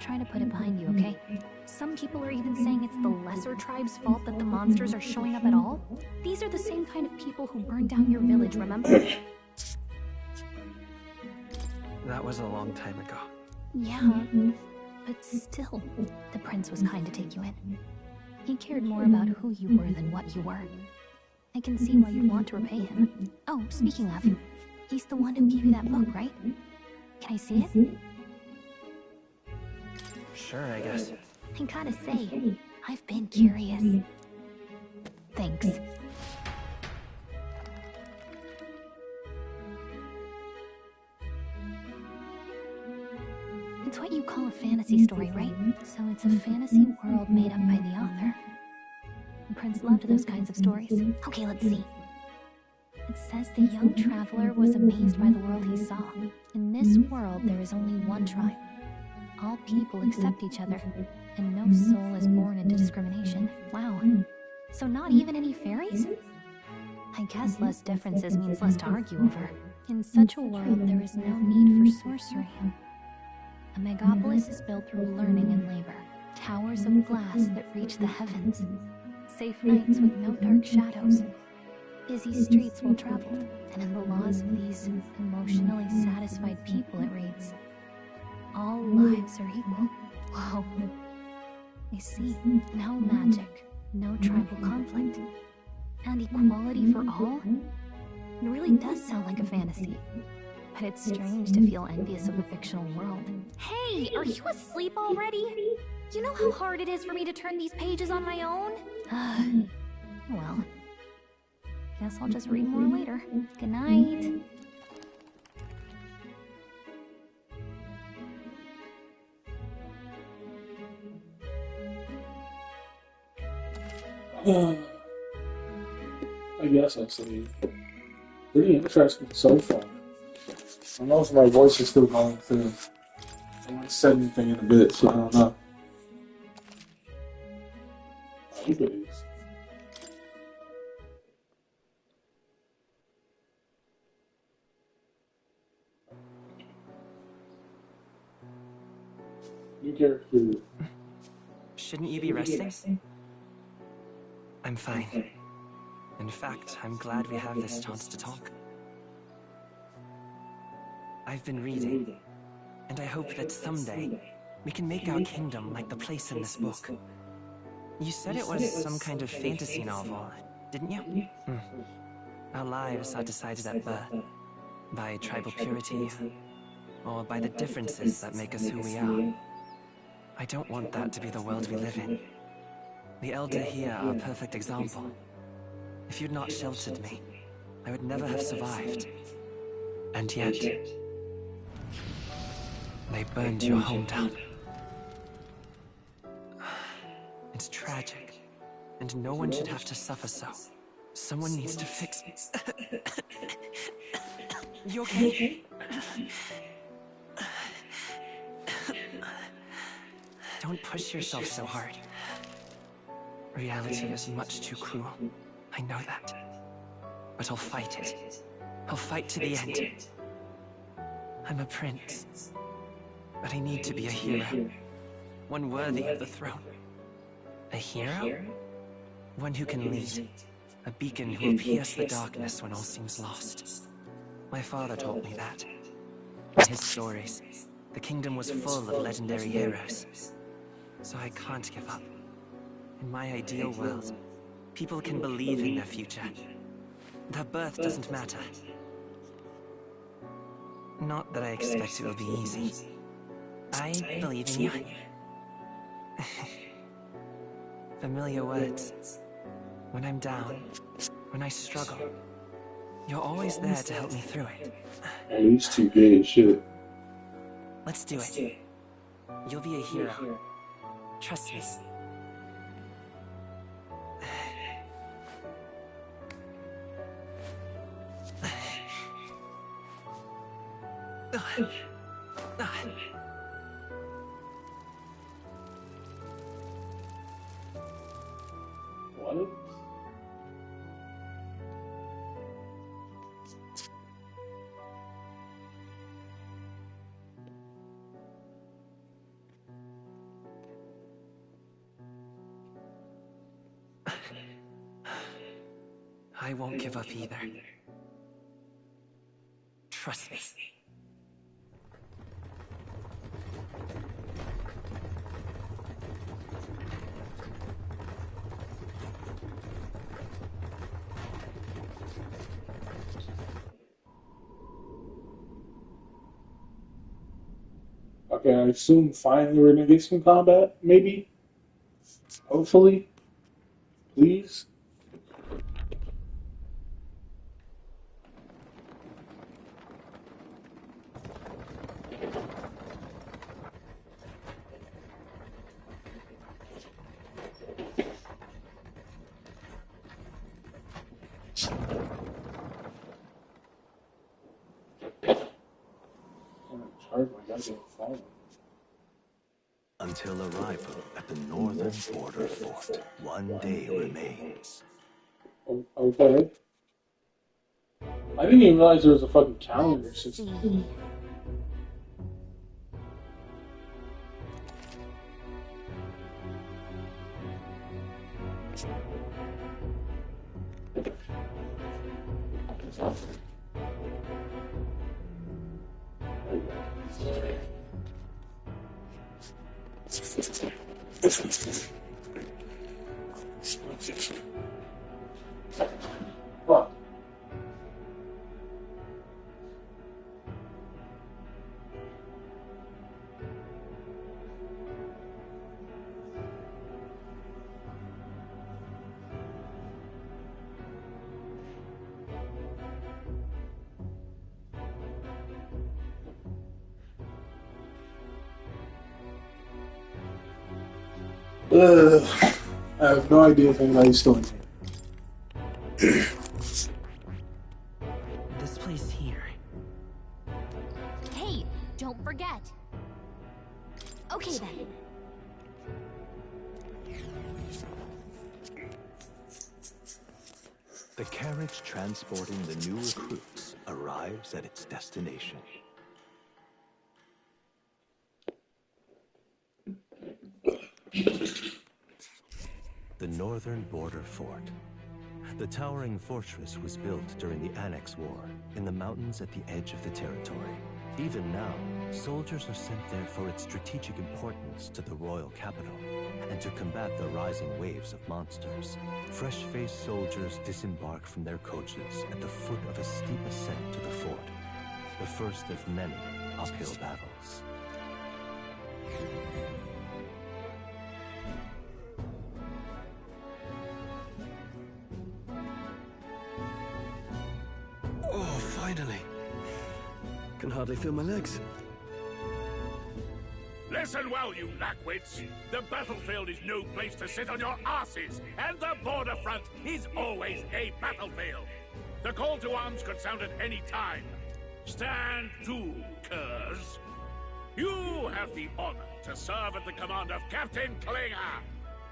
Speaker 7: Try to put it behind you, okay? Some people are even saying it's the lesser tribe's fault that the monsters are showing up at all. These are the same kind of people who burned down your village, remember?
Speaker 12: That was a long time ago.
Speaker 7: Yeah, but still, the prince was kind to take you in. He cared more about who you were than what you were. I can see why you'd want to repay him. Oh, speaking of, he's the one who gave you that book, right? Can I see it?
Speaker 12: Sure, I guess.
Speaker 7: I gotta say, I've been curious. Thanks. It's what you call a fantasy story, right? So it's a fantasy world made up by the author. The prince loved those kinds of stories. Okay, let's see. It says the young traveler was amazed by the world he saw. In this world, there is only one tribe. All people accept each other, and no soul is born into discrimination. Wow. So not even any fairies? I guess less differences means less to argue over. In such a world, there is no need for sorcery. A megapolis is built through learning and labor. Towers of glass that reach the heavens. Safe nights with no dark shadows. Busy streets well traveled. And in the laws of these emotionally satisfied people, it reads, all lives are equal. Whoa. I see. No magic. No tribal conflict. And equality for all? It really does sound like a fantasy. But it's strange to feel envious of a fictional world.
Speaker 11: Hey, are you asleep already? You know how hard it is for me to turn these pages on my own?
Speaker 7: Well, guess I'll just read more later. Good night.
Speaker 1: I guess I'll say pretty interesting so far. I don't know if my voice is still going through. I haven't said anything in a bit, so I don't know. I hope it is. New character.
Speaker 12: Shouldn't you be resting? I'm fine. In fact, I'm glad we have this chance to talk. I've been reading, and I hope that someday we can make our kingdom like the place in this book. You said it was some kind of fantasy novel, didn't you? Our lives are decided at birth, by tribal purity, or by the differences that make us who we are. I don't want that to be the world we live in. The Elder here are a perfect example. If you'd not sheltered me, I would never have survived. And yet, they burned your home down. It's tragic, and no one should have to suffer so. Someone needs to fix it. You okay? Don't push yourself so hard. Reality is much too cruel. I know that. But I'll fight it. I'll fight to the end. I'm a prince. But I need to be a hero. One worthy of the throne. A hero? One who can lead. A beacon who will pierce the darkness when all seems lost. My father taught me that. In his stories, the kingdom was full of legendary heroes. So I can't give up. In my ideal world, people can believe in their future. Their birth doesn't matter. Not that I expect it will be easy. I believe in you. Familiar words. When I'm down, when I struggle, you're always there to help me through it.
Speaker 1: Oh, he's too gay as shit.
Speaker 12: Let's do it. You'll be a hero. Trust me.
Speaker 1: What?
Speaker 12: I won't give up either. Trust me.
Speaker 1: Okay, I assume finally we're gonna get some combat, maybe? Hopefully? Please? Charge my goddamn phone.
Speaker 6: until arrival at the northern border fort. One day remains.
Speaker 1: Okay. I didn't even realize there was a fucking calendar system. Fuck. I have no idea if anybody's still in here.
Speaker 12: This place here.
Speaker 7: Hey, don't forget. Okay then.
Speaker 6: The carriage transporting the new recruits arrives at its destination. The northern border fort. The towering fortress was built during the Annex War in the mountains at the edge of the territory. Even now, soldiers are sent there for its strategic importance to the royal capital and to combat the rising waves of monsters. Fresh-faced soldiers disembark from their coaches at the foot of a steep ascent to the fort, the first of many uphill battles.
Speaker 9: Oh, finally. Can hardly feel my legs.
Speaker 3: Listen well, you lackwits. The battlefield is no place to sit on your asses, and the border front is always a battlefield. The call to arms could sound at any time. Stand to, curs. You have the honor to serve at the command of Captain Klinger,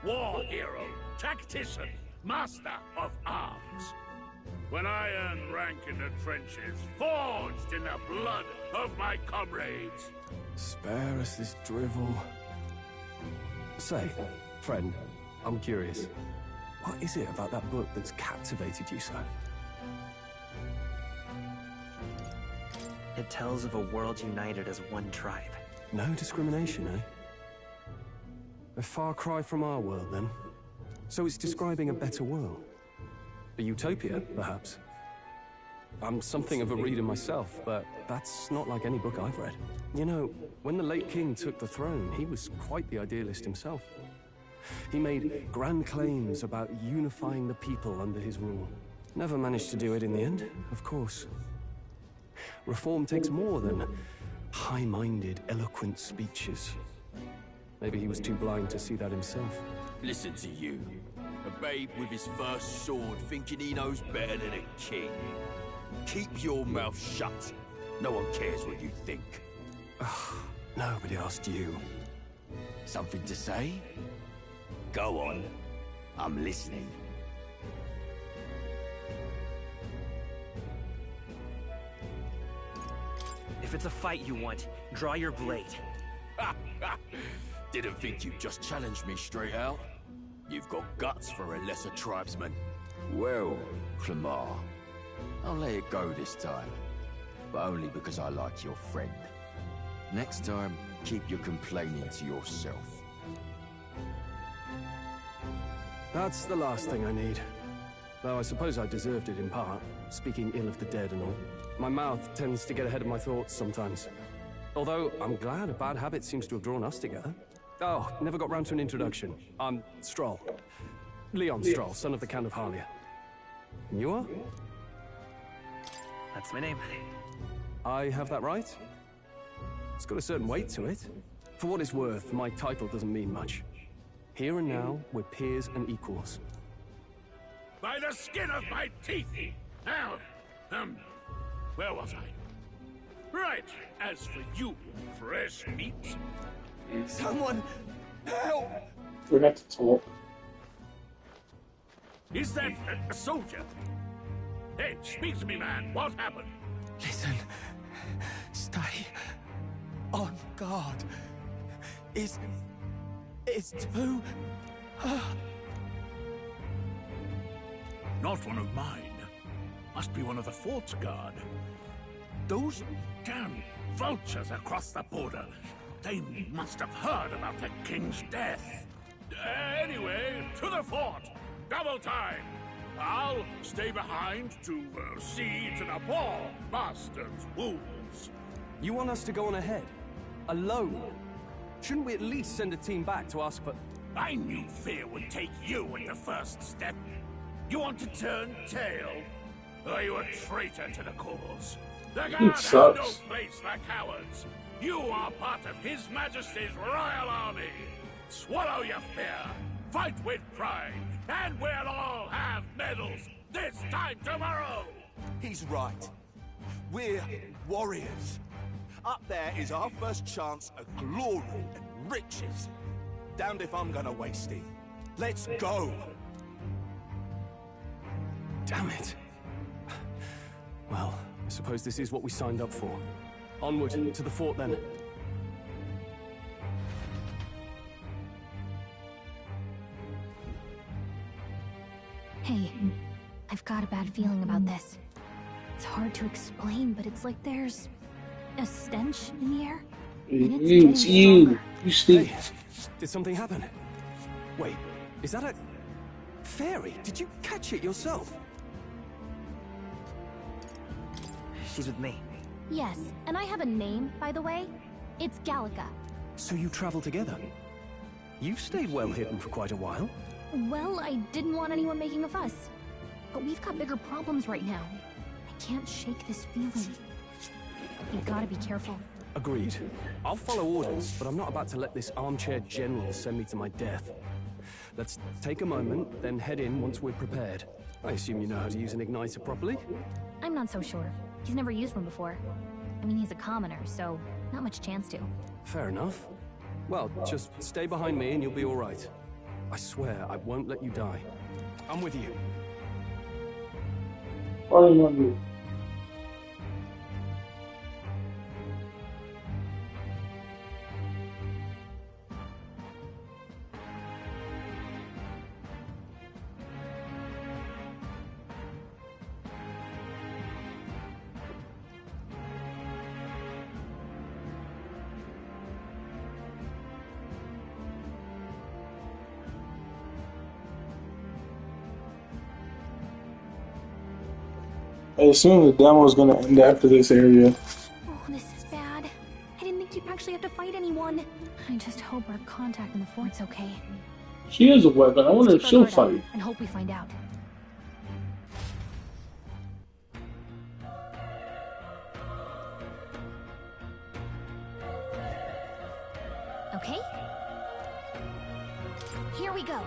Speaker 3: war hero, tactician, master of arms. When I earned rank in the trenches, forged in the blood of my comrades.
Speaker 9: Spare us this drivel. Say, friend, I'm curious. What is it about that book that's captivated you so?
Speaker 12: It tells of a world united as one tribe.
Speaker 9: No discrimination, eh? A far cry from our world, then. So it's describing a better world. A utopia, perhaps. I'm something of a reader myself, but that's not like any book I've read. You know, when the late king took the throne, he was quite the idealist himself. He made grand claims about unifying the people under his rule. Never managed to do it in the end, of course. Reform takes more than high-minded, eloquent speeches. Maybe he was too blind to see that himself.
Speaker 16: Listen to you. A babe with his first sword thinking he knows better than a king. Keep your mouth shut. No one cares what you think.
Speaker 9: Nobody asked you.
Speaker 16: Something to say? Go on. I'm listening.
Speaker 12: If it's a fight you want, draw your blade.
Speaker 16: Didn't think you'd just challenge me straight out. You've got guts for a lesser tribesman. Well, Clemar, I'll let it go this time. But only because I like your friend. Next time, keep your complaining to yourself.
Speaker 9: That's the last thing I need. Though I suppose I deserved it in part, speaking ill of the dead and all. My mouth tends to get ahead of my thoughts sometimes. Although, I'm glad a bad habit seems to have drawn us together. Oh, never got round to an introduction. I'm Stroll. Leon Stroll, son of the Count of Harlia. And you are?
Speaker 12: That's my name.
Speaker 9: I have that right? It's got a certain weight to it. For what it's worth, my title doesn't mean much. Here and now, we're peers and equals.
Speaker 3: By the skin of my teeth! Now, where was I? Right, as for you, fresh meat,
Speaker 10: Someone help!
Speaker 1: Forgot to talk.
Speaker 3: Is that a soldier? Hey, speak to me, man. What happened?
Speaker 10: Listen. Stay on guard. It's too...
Speaker 3: Not one of mine. Must be one of the fort's guard. Those damn vultures across the border. They must have heard about the king's death. Anyway, to the fort. Double time. I'll stay behind to see to the poor master's wounds.
Speaker 9: You want us to go on ahead? Alone? Shouldn't we at least send a team back to ask for...
Speaker 3: I knew fear would take you at the first step. You want to turn tail? Are you a traitor to the cause? The guard has no place for cowards. You are part of His Majesty's Royal Army. Swallow your fear, fight with pride, and we'll all have medals this time tomorrow!
Speaker 10: He's right. We're warriors. Up there is our first chance at glory and riches. Damned if I'm gonna waste it. Let's go!
Speaker 9: Damn it. Well, I suppose this is what we signed up for. Onward, to the fort then.
Speaker 7: Hey, I've got a bad feeling about this. It's hard to explain, but it's like there's a stench in the air. And
Speaker 1: It's you. You stink.
Speaker 9: Hey, did something happen? Wait, is that a... fairy? Did you catch it yourself?
Speaker 12: She's with me.
Speaker 7: Yes, and I have a name, by the way. It's Gallica.
Speaker 9: So you travel together? You've stayed well hidden for quite a while.
Speaker 7: Well, I didn't want anyone making a fuss. But we've got bigger problems right now. I can't shake this feeling. You gotta be careful.
Speaker 9: Agreed. I'll follow orders, but I'm not about to let this armchair general send me to my death. Let's take a moment, then head in once we're prepared. I assume you know how to use an igniter properly?
Speaker 7: I'm not so sure. He's never used one before. I mean, he's a commoner, so not much chance to.
Speaker 9: Fair enough. Well, just stay behind me and you'll be all right. I swear I won't let you die. I'm with you.
Speaker 1: I love you. I assume the demo is going to end after this area.
Speaker 7: Oh, this is bad. I didn't think you'd actually have to fight anyone. I just hope our contact in the fort's okay.
Speaker 1: She has a weapon. I wonder if she'll fight.
Speaker 7: And hope we find out. Okay? Here we go.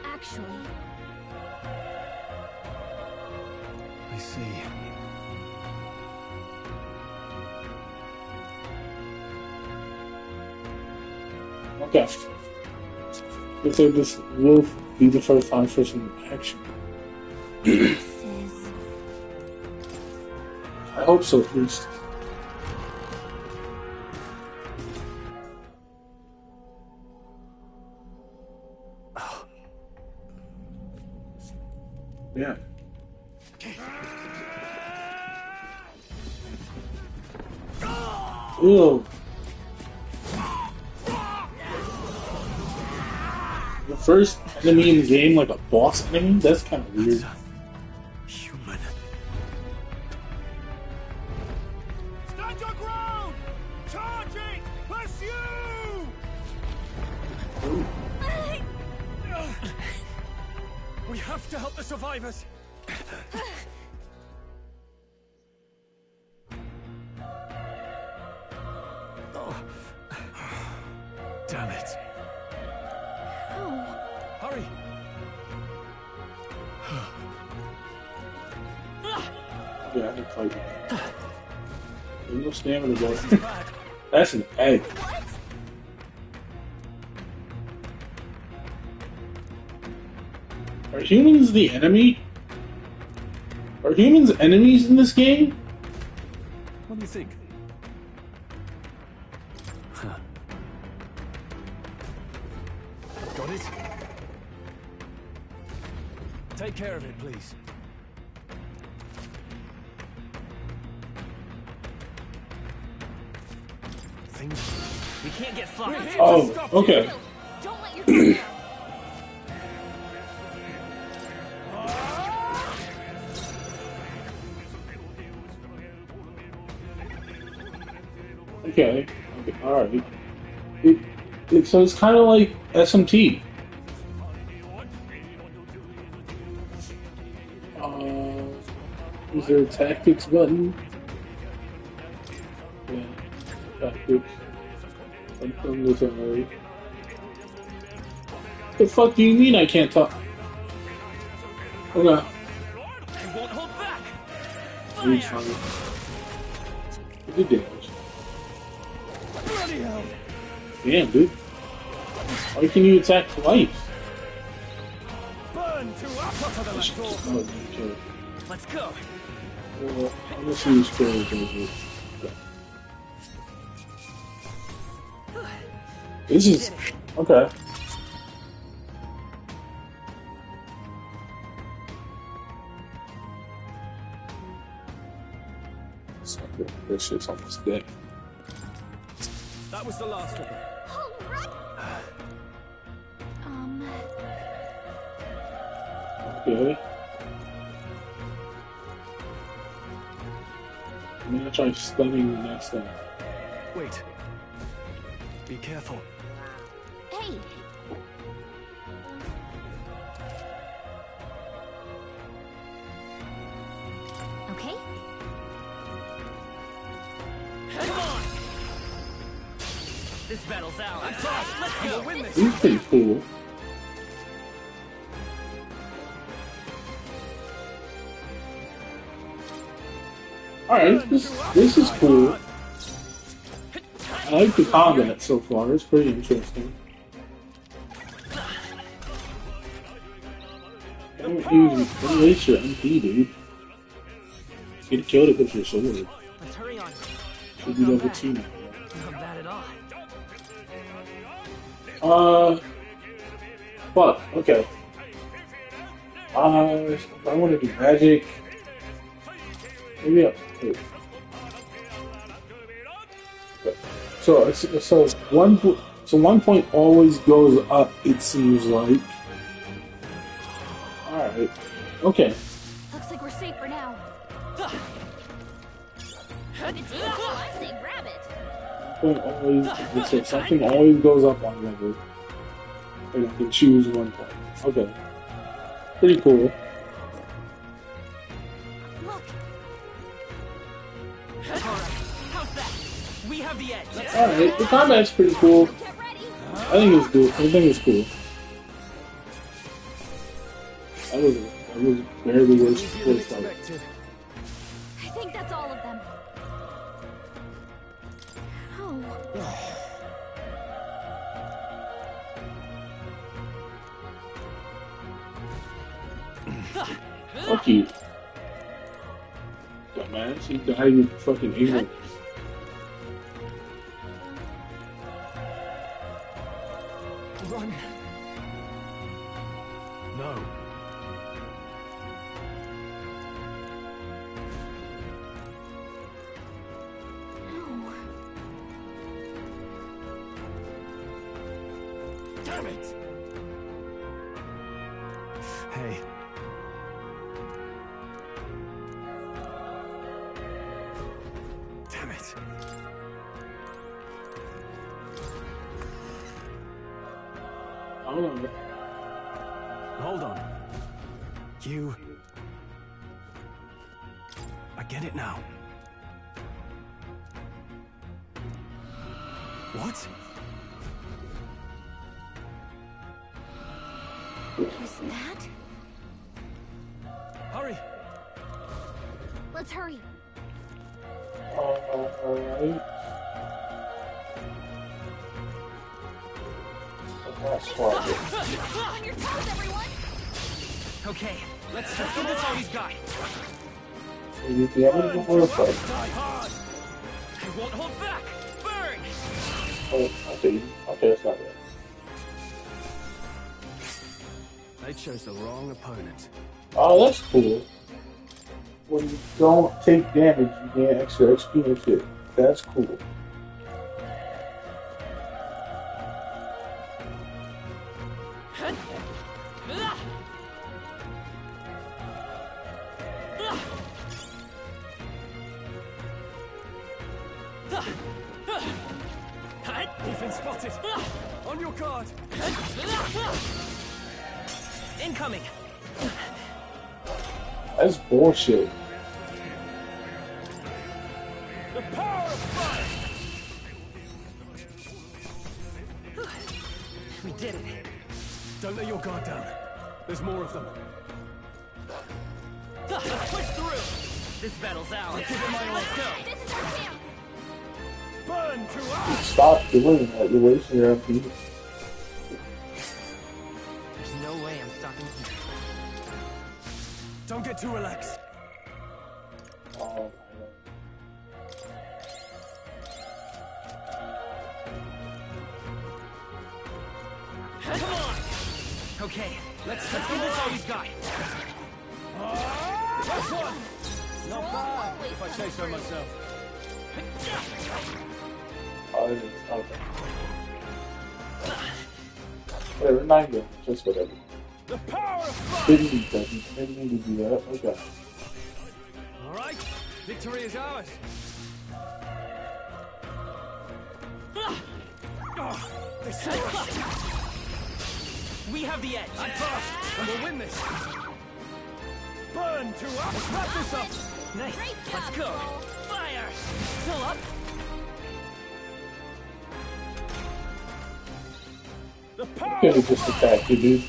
Speaker 7: Actually,
Speaker 9: I see.
Speaker 1: Okay. Looks like this will be the first time for some action. I hope so, at least. Yeah. Ew. The first enemy in the game, like a boss enemy? That's kind of weird.
Speaker 10: Human.
Speaker 13: Stand your ground! Charging! Pursue!
Speaker 9: We have to help the survivors! Oh. Damn it.
Speaker 7: oh,
Speaker 9: Hurry!
Speaker 1: Yeah, I can fight. There's no stamina, bro. That's an egg. Are humans the enemy? Are humans enemies in this game?
Speaker 9: What do you think? Huh. Got it? Take care of it, please.
Speaker 12: We can't get sloppy.
Speaker 1: Oh, okay.
Speaker 7: Don't let your
Speaker 1: Okay. All right. So it's kind of like SMT. Is there a tactics button? Yeah, tactics. I've done this already. The fuck do you mean I can't talk? Okay. Reach on it. Good damage. Damn, dude. Why can you attack twice?
Speaker 12: Let's go.
Speaker 1: Well, I'm gonna see who's scoring things. This is okay. This shit's almost dead.
Speaker 9: That was the last of them.
Speaker 1: Okay. I'm gonna try stunning the next time.
Speaker 9: Wait. Be careful.
Speaker 7: Hey. Okay.
Speaker 12: Come on. This battle's ours. Let's go. Win this.
Speaker 1: This is pretty cool. Alright, this is cool. I like the combat so far, it's pretty interesting. Don't waste your MP, dude. Get killed it with your sword.
Speaker 12: Let's hurry on.
Speaker 1: Should be level 2 now.
Speaker 12: Not bad at all.
Speaker 1: Fuck, okay. I want to do magic. Maybe wait. So one point always goes up. It seems like. All right. Okay.
Speaker 7: Looks like we're safe for now. I say grab it.
Speaker 1: Something always goes up on level, and I can choose 1 point. Okay. Pretty cool.
Speaker 12: We have the edge.
Speaker 1: Alright, the combat's pretty cool. I think it's cool. I think it's cool. That was barely worse fight.
Speaker 7: I think that's all of them.
Speaker 1: Fuck you. Dumbass, you die with fucking ignorance.
Speaker 9: Run. No. Damn it. Hey. Damn it. Hold on. You... I get it now. What?
Speaker 7: Was that?
Speaker 9: Hurry!
Speaker 7: Let's hurry.
Speaker 1: Alright. That's fine.
Speaker 7: On your toes, everyone!
Speaker 12: Okay, let's give this all he's got.
Speaker 1: You damage before the fight.
Speaker 12: Die hard! I won't hold back! Burn!
Speaker 1: Oh, okay, it's not bad.
Speaker 9: They chose the wrong opponent.
Speaker 1: Oh, that's cool. When you don't take damage, you gain extra XP and shit. That's cool.
Speaker 9: He's been spotted. On your guard.
Speaker 12: Incoming.
Speaker 1: That's bullshit.
Speaker 13: The power of fire!
Speaker 12: We did it.
Speaker 9: Don't let your guard down. There's more of them.
Speaker 12: Let's push through. This battle's ours.
Speaker 9: Give it my all.
Speaker 12: Let's go.
Speaker 7: This is our chance.
Speaker 13: Burn to us!
Speaker 1: Stop doing that. You're wasting your MP.
Speaker 12: There's no way I'm stopping here.
Speaker 9: Don't get too relaxed.
Speaker 1: Oh,
Speaker 12: Come on. Okay, let's give this all he's got.
Speaker 13: That's one! Not bad, if I say so myself.
Speaker 1: oh, it is. Okay. Whatever, 9 games. Just whatever.
Speaker 13: The power of fire!
Speaker 1: Didn't need that. You didn't need to do that. Okay.
Speaker 9: All right, victory is ours.
Speaker 12: This we have the edge.
Speaker 9: I'm fast, and we'll win this.
Speaker 13: Burn to us! Let's wrap this up!
Speaker 12: Nice.
Speaker 7: Great job,
Speaker 12: Let's go.
Speaker 7: Cole.
Speaker 12: Fire. Still up.
Speaker 13: The
Speaker 1: You
Speaker 13: power
Speaker 1: could
Speaker 13: of
Speaker 1: have just
Speaker 13: fire!
Speaker 1: attacked you, dude.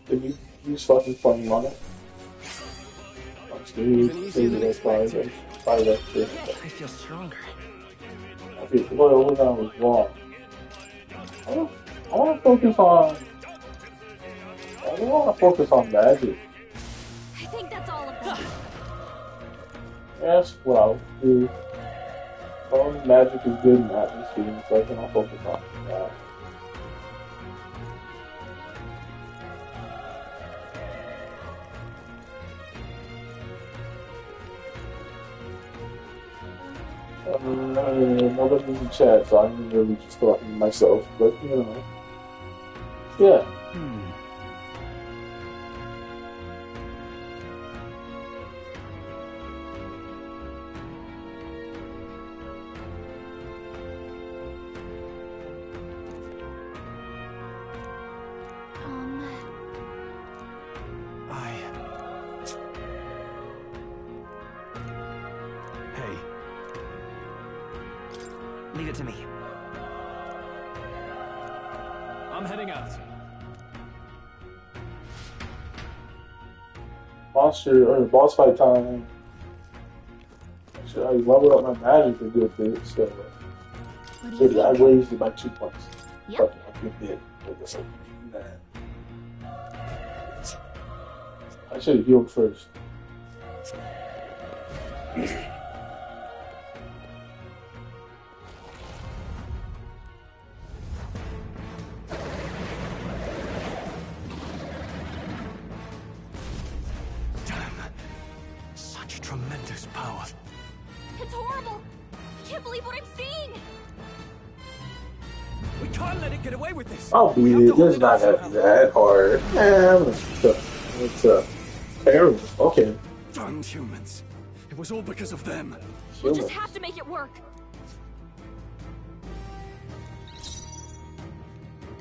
Speaker 1: Did you use fucking flame on it? I'm just gonna use like 5 extra.
Speaker 12: I feel stronger.
Speaker 1: I feel well, that was wrong. I want to focus on. I don't want to focus on magic.
Speaker 7: I think that's all of them.
Speaker 1: Yes, well, dude. Phone magic is good in that game, so I can focus on that. Nobody in the chat, so I'm really just talking to myself, but you know. Yeah.
Speaker 9: Hey.
Speaker 12: Leave it to me.
Speaker 9: I'm heading out.
Speaker 1: Monster or boss fight time. Should I level up my magic a good bit? So, I raised it by 2 points.
Speaker 7: Yep.
Speaker 1: Fucking a good bit. Nah. I should have healed first.
Speaker 6: Such tremendous power.
Speaker 7: It's horrible. I can't believe what I'm seeing.
Speaker 9: We can't let it get away with this.
Speaker 1: I'll beat it. It's not that hard. It's terrible. Okay.
Speaker 9: Damned humans. It was all because of them.
Speaker 7: We'll just have to make it work.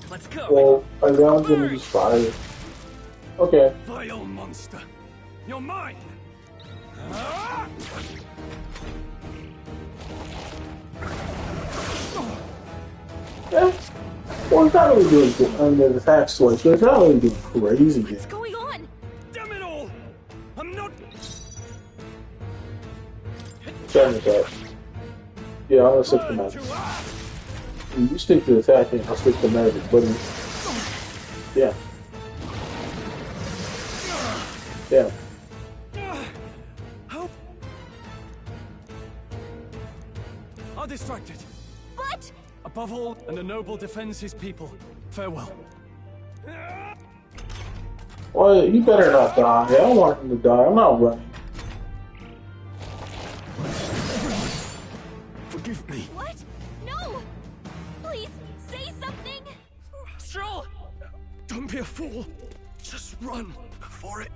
Speaker 12: Let's go.
Speaker 1: Well, I round him with fire. Okay.
Speaker 9: Vile monster. You're mine.
Speaker 1: Yeah. Well, it's not really doing good under the attack switch, so it's not really doing crazy yet.
Speaker 7: What's going on?
Speaker 9: Damn it all! I'm not.
Speaker 1: fine with that. Yeah, I'm gonna stick to magic. You stick to attacking, I'll stick to magic, buddy. Yeah. Yeah.
Speaker 9: Are distracted.
Speaker 7: What?
Speaker 9: Above all, and the noble defends his people. Farewell.
Speaker 1: Well, you better not die. I don't want him to die. I'm not running.
Speaker 9: Forgive me.
Speaker 7: What? No! Please, say something!
Speaker 9: Stroll! Don't be a fool. Just run for it.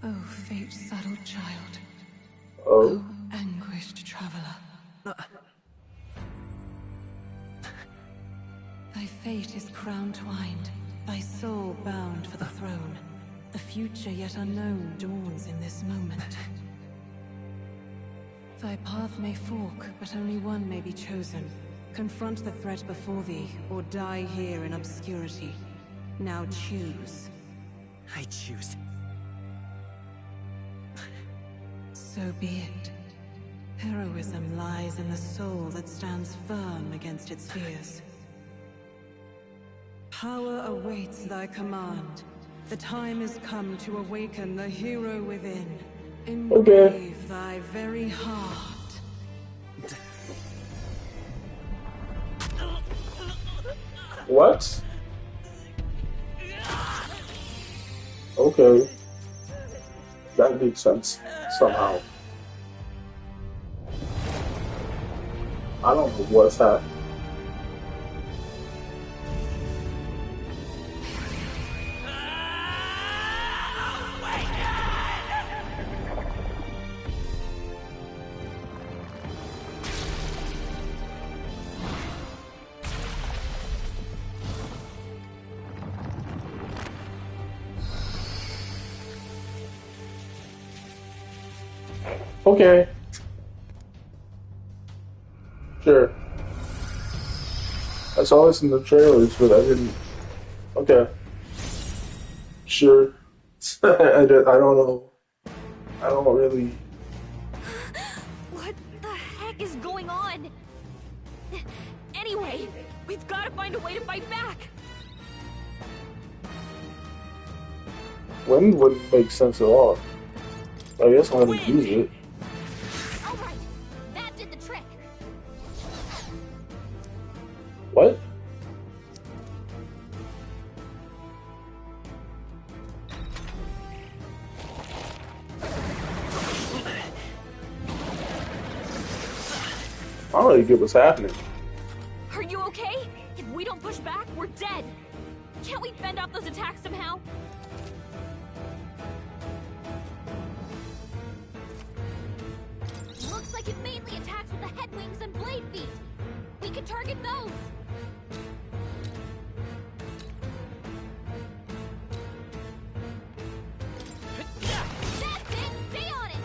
Speaker 5: Oh, fate-saddled child.
Speaker 1: Oh.
Speaker 5: Anguished traveler. Thy fate is crown-twined, thy soul bound for the throne. The future yet unknown dawns in this moment. Thy path may fork, but only one may be chosen. Confront the threat before thee, or die here in obscurity. Now choose.
Speaker 12: I choose.
Speaker 5: So be it. Heroism lies in the soul that stands firm against its fears. Power awaits thy command. The time is come to awaken the hero within. Engrave thy very heart.
Speaker 1: What? Okay. That makes sense somehow. I don't know what's happening. Okay. Sure. I saw this in the trailers, but I didn't. Okay. Sure. I don't know. I don't really.
Speaker 7: What the heck is going on? Anyway, we've got to find a way to fight back.
Speaker 1: Wind wouldn't make sense at all. I guess I'm gonna use it.
Speaker 7: Alright, that did the trick.
Speaker 1: What? I don't really get what's happening.
Speaker 7: Are you okay? If we don't push back, we're dead. Can't we fend off those attacks somehow? Looks like it mainly attacks with the head wings and blade feet. We could target those. That's it! Stay on it!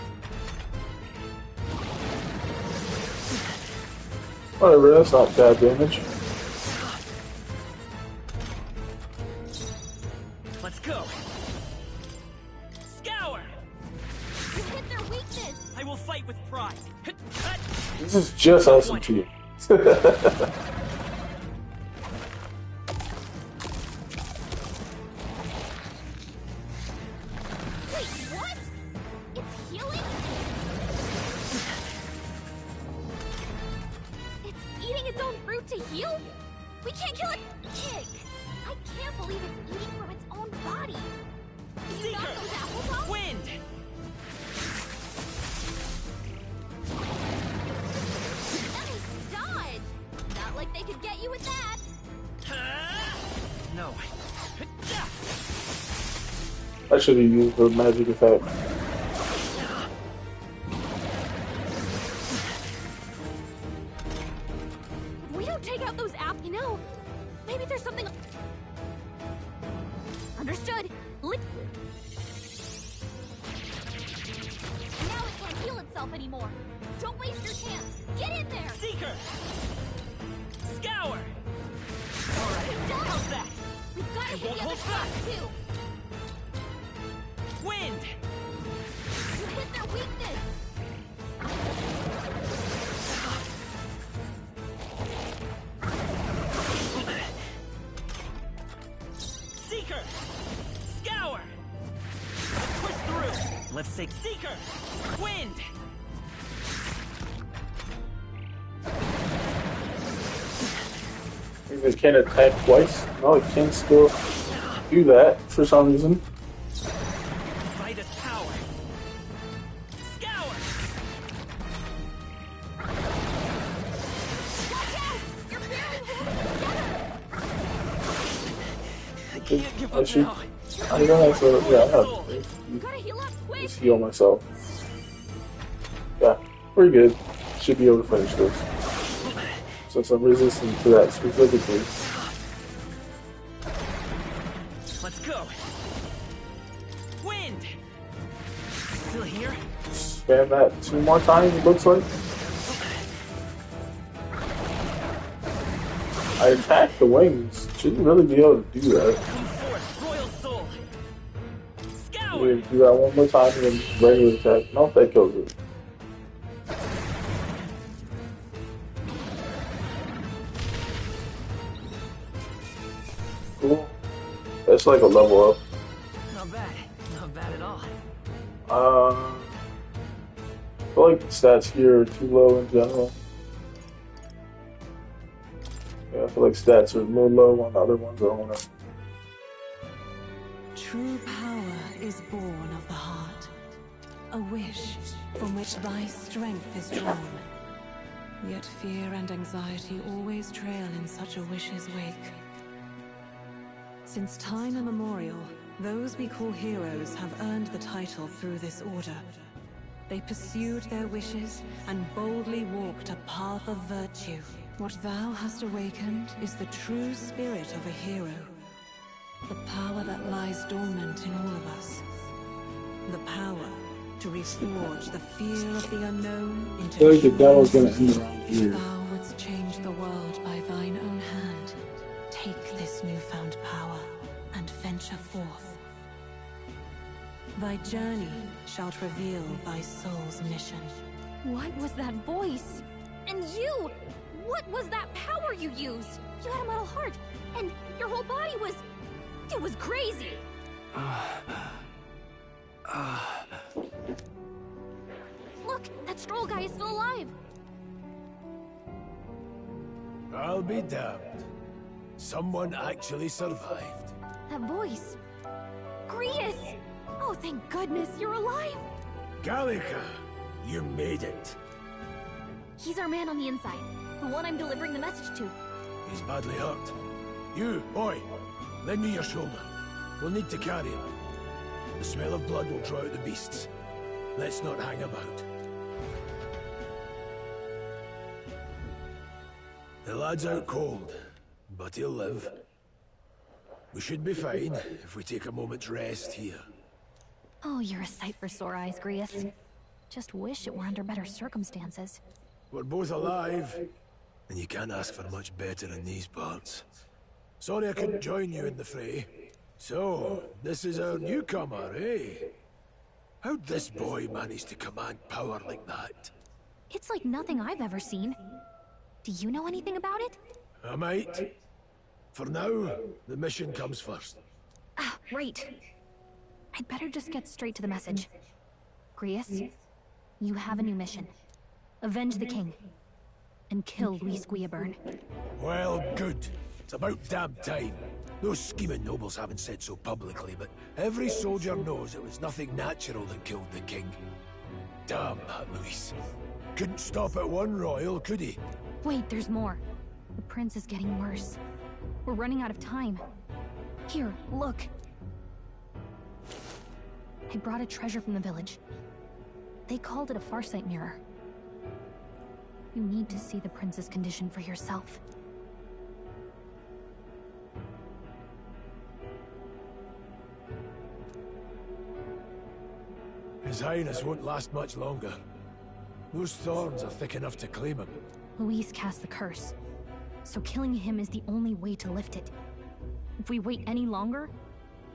Speaker 1: Whatever, that's not bad damage.
Speaker 12: Let's go. Scour!
Speaker 7: You hit their weakness!
Speaker 12: I will fight with pride.
Speaker 1: This is just SMT.
Speaker 7: Wait, what? It's healing? It's eating its own fruit to heal? We can't kill it! Ick! I can't believe it's eating from its own body! Did you knock those apples off?
Speaker 12: Wind!
Speaker 7: Nice dodge! Not like they could get you with that!
Speaker 12: No.
Speaker 1: I should have used the magic effect.
Speaker 7: If we don't take out those apples, you know, maybe there's something... Understood. Now it can't heal itself anymore. Don't waste your chance. Get in there.
Speaker 12: Seeker! Scour!
Speaker 7: How's that? We've got to hit the other side, too.
Speaker 12: Wind! Let's take Seeker! Wind!
Speaker 1: It can't attack twice. No, it can still do that for some reason.
Speaker 12: Midas power! Scour! I can't give up now.
Speaker 1: I don't have to, yeah, I have to just heal myself. Yeah, pretty good. Should be able to finish this. Since I'm resistant to that specifically.
Speaker 12: Let's go. Wind. Still here?
Speaker 1: Spam that 2 more times, it looks like. I attacked the wings. Shouldn't really be able to do that.
Speaker 12: Come forth, Royal Soul.
Speaker 1: We do that 1 more time and then regular attack. Nope, that kills it. Cool. That's like a level up.
Speaker 12: Not bad. Not bad at all.
Speaker 1: I feel like the stats here are too low in general. Yeah, I feel like stats are a little low on the other ones. I don't want to.
Speaker 5: True power is born of the heart, a wish from which thy strength is drawn. Yet fear and anxiety always trail in such a wish's wake. Since time immemorial, those we call heroes have earned the title through this order. They pursued their wishes and boldly walked a path of virtue. What thou hast awakened is the true spirit of a hero. The power that lies dormant in all of us. The power to reforge the fear of the unknown into
Speaker 1: I feel like the devil's gonna end around
Speaker 5: If
Speaker 1: here.
Speaker 5: thou wouldst change the world by thine own hand, take this newfound power and venture forth. Thy journey shalt reveal thy soul's mission.
Speaker 7: What was that voice? And you! What was that power you used? You had a metal heart, and your whole body was... It was crazy! Look, that Stroll guy is still alive!
Speaker 10: I'll be damned. Someone actually survived.
Speaker 7: That voice... Grius! Oh, thank goodness, you're alive!
Speaker 10: Gallica, you made it.
Speaker 7: He's our man on the inside, the one I'm delivering the message to.
Speaker 10: He's badly hurt. You, boy, lend me your shoulder. We'll need to carry him. The smell of blood will draw out the beasts. Let's not hang about. The lad's out cold, but he'll live. We should be fine if we take a moment's rest here.
Speaker 7: Oh, you're a sight for sore eyes, Grius. Just wish it were under better circumstances.
Speaker 10: We're both alive, and you can't ask for much better in these parts. Sorry I couldn't join you in the fray. So, this is our newcomer, eh? How'd this boy manage to command power like that?
Speaker 7: It's like nothing I've ever seen. Do you know anything about it?
Speaker 10: I might. For now, the mission comes first.
Speaker 7: Ah, right. I'd better just get straight to the message. Grius, you have a new mission. Avenge the king. And kill Luis Guillaburn.
Speaker 10: Well, good. It's about damn time. Those scheming nobles haven't said so publicly, but every soldier knows it was nothing natural that killed the king. Damn that Luis. Couldn't stop at one royal, could he?
Speaker 7: Wait, there's more. The prince is getting worse. We're running out of time. Here, look. I brought a treasure from the village. They called it a Farsight mirror. You need to see the prince's condition for yourself.
Speaker 10: His Highness won't last much longer. Those thorns are thick enough to claim him.
Speaker 7: Luis cast the curse, so killing him is the only way to lift it. If we wait any longer,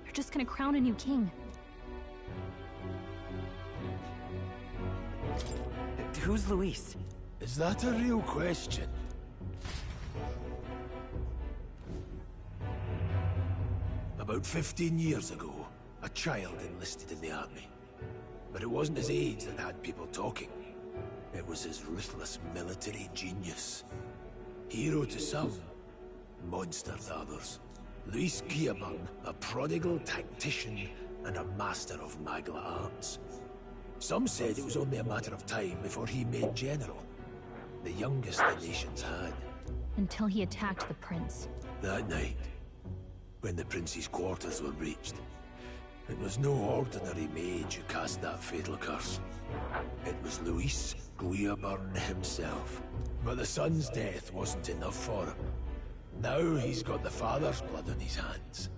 Speaker 7: they're just gonna crown a new king.
Speaker 12: Who's Luis?
Speaker 10: Is that a real question? About 15 years ago, a child enlisted in the army. But it wasn't his age that had people talking. It was his ruthless military genius. Hero to some, monster to others. Luis Guilliburn, a prodigal tactician and a master of Magla arts. Some said it was only a matter of time before he made general, the youngest the nations had.
Speaker 7: Until he attacked the prince.
Speaker 10: That night, when the prince's quarters were breached, it was no ordinary mage who cast that fatal curse. It was Luis Guilliburn himself. But the son's death wasn't enough for him. Now he's got the father's blood on his hands.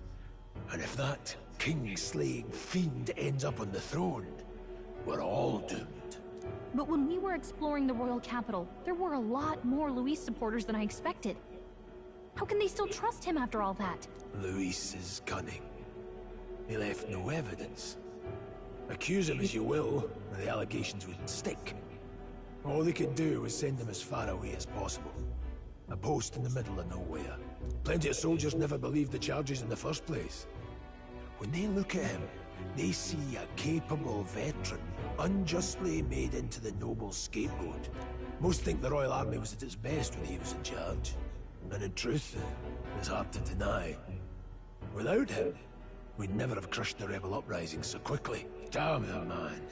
Speaker 10: And if that king-slaying fiend ends up on the throne, we're all doomed.
Speaker 7: But when we were exploring the royal capital, there were a lot more Luis supporters than I expected. How can they still trust him after all that?
Speaker 10: Luis is cunning. He left no evidence. Accuse him as you will, the allegations wouldn't stick. All they could do was send him as far away as possible. A post in the middle of nowhere. Plenty of soldiers never believed the charges in the first place. When they look at him, they see a capable veteran, unjustly made into the noble scapegoat. Most think the Royal Army was at its best when he was in charge. And in truth, it's hard to deny. Without him, we'd never have crushed the rebel uprising so quickly. Damn the man.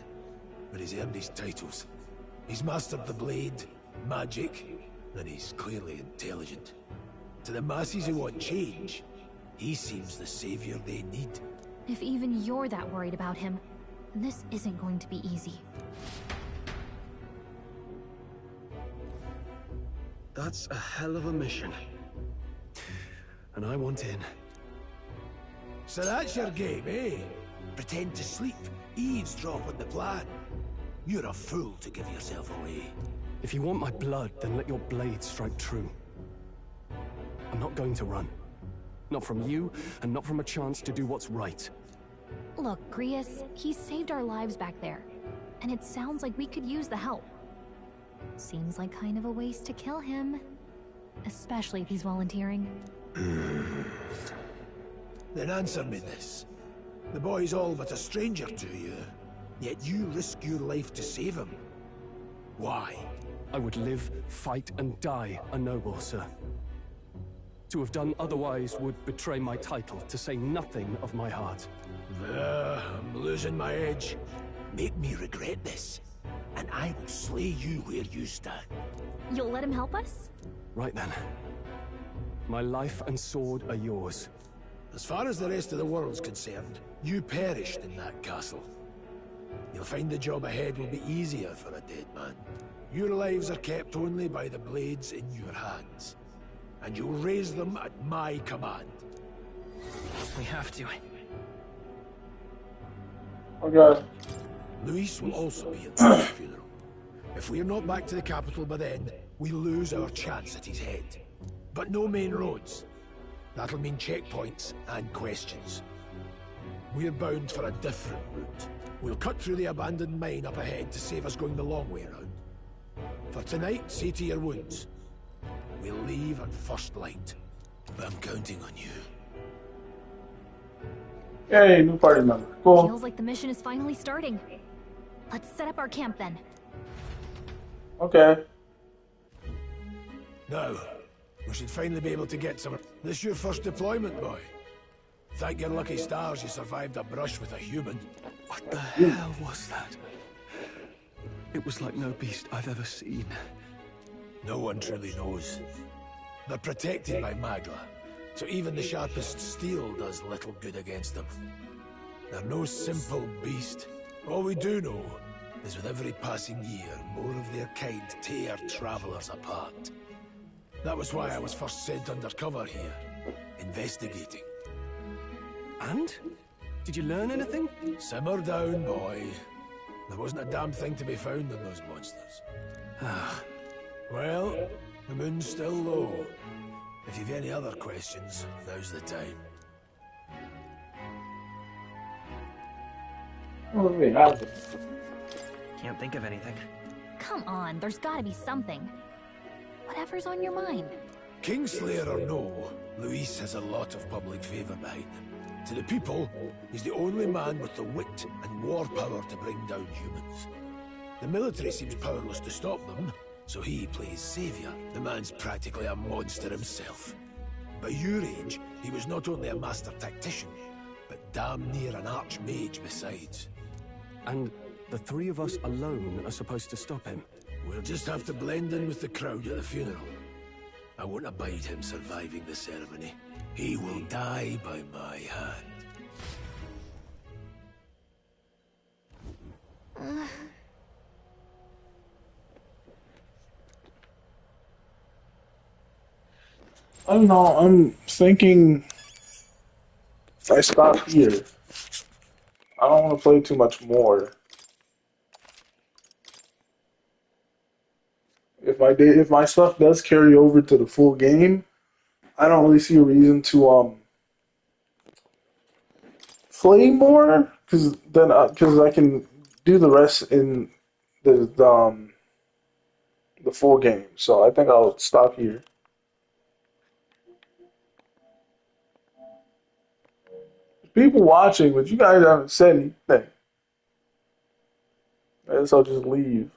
Speaker 10: But he's earned his titles. He's mastered the blade, magic, and he's clearly intelligent. To the masses who want change, he seems the savior they need.
Speaker 7: If even you're that worried about him, then this isn't going to be easy.
Speaker 9: That's a hell of a mission. And I want in.
Speaker 10: So that's your game, eh? Pretend to sleep, eavesdrop on the plan. You're a fool to give yourself away.
Speaker 9: If you want my blood, then let your blade strike true. I'm not going to run. Not from you, and not from a chance to do what's right.
Speaker 7: Look, Grius, he saved our lives back there. And it sounds like we could use the help. Seems like kind of a waste to kill him. Especially if he's volunteering.
Speaker 10: Then answer me this. The boy's all but a stranger to you, yet you risk your life to save him. Why?
Speaker 9: I would live, fight, and die a noble, sir. To have done otherwise would betray my title, to say nothing of my heart.
Speaker 10: I'm losing my edge. Make me regret this, and I will slay you where you stand.
Speaker 7: You'll let him help us?
Speaker 9: Right then. My life and sword are yours.
Speaker 10: As far as the rest of the world's concerned, you perished in that castle. You'll find the job ahead will be easier for a dead man. Your lives are kept only by the blades in your hands. And you'll raise them at my command.
Speaker 12: We have to.
Speaker 1: Okay.
Speaker 10: Luis will also be at the funeral. If we're not back to the capital by then, we lose our chance at his head. But no main roads. That'll mean checkpoints and questions. We're bound for a different route. We'll cut through the abandoned mine up ahead to save us going the long way around. For tonight, see to your wounds. We'll leave at first light. I'm counting on you.
Speaker 1: Yay, new party member. Cool.
Speaker 7: Feels like the mission is finally starting. Let's set up our camp then.
Speaker 1: Okay.
Speaker 10: Now, we should finally be able to get some... This your first deployment, boy. Thank your lucky stars you survived a brush with a human.
Speaker 9: What the hell was that? It was like no beast I've ever seen.
Speaker 10: No one truly knows. They're protected by Magla, so even the sharpest steel does little good against them. They're no simple beast. All we do know is with every passing year, more of their kind tear travelers apart. That was why I was first sent undercover here, investigating.
Speaker 9: And? Did you learn anything?
Speaker 10: Simmer down, boy. There wasn't a damn thing to be found in those monsters. Well, the moon's still low. If you've any other questions, now's the time.
Speaker 12: Can't think of anything.
Speaker 7: Come on, there's gotta be something. Whatever's on your mind.
Speaker 10: Kingslayer or no, Luis has a lot of public favor behind him. To the people, he's the only man with the wit and war power to bring down humans. The military seems powerless to stop them, so he plays savior. The man's practically a monster himself. By your age, he was not only a master tactician, but damn near an archmage besides.
Speaker 9: And the three of us alone are supposed to stop him?
Speaker 10: We'll just have to blend in with the crowd at the funeral. I won't abide him surviving the ceremony. He will die by my hand.
Speaker 1: I don't know, I'm thinking if I stop here, I don't want to play too much more. If my stuff does carry over to the full game, I don't really see a reason to play more because I can do the rest in the full game. So I think I'll stop here. People watching, but you guys haven't said anything. I guess I'll just leave.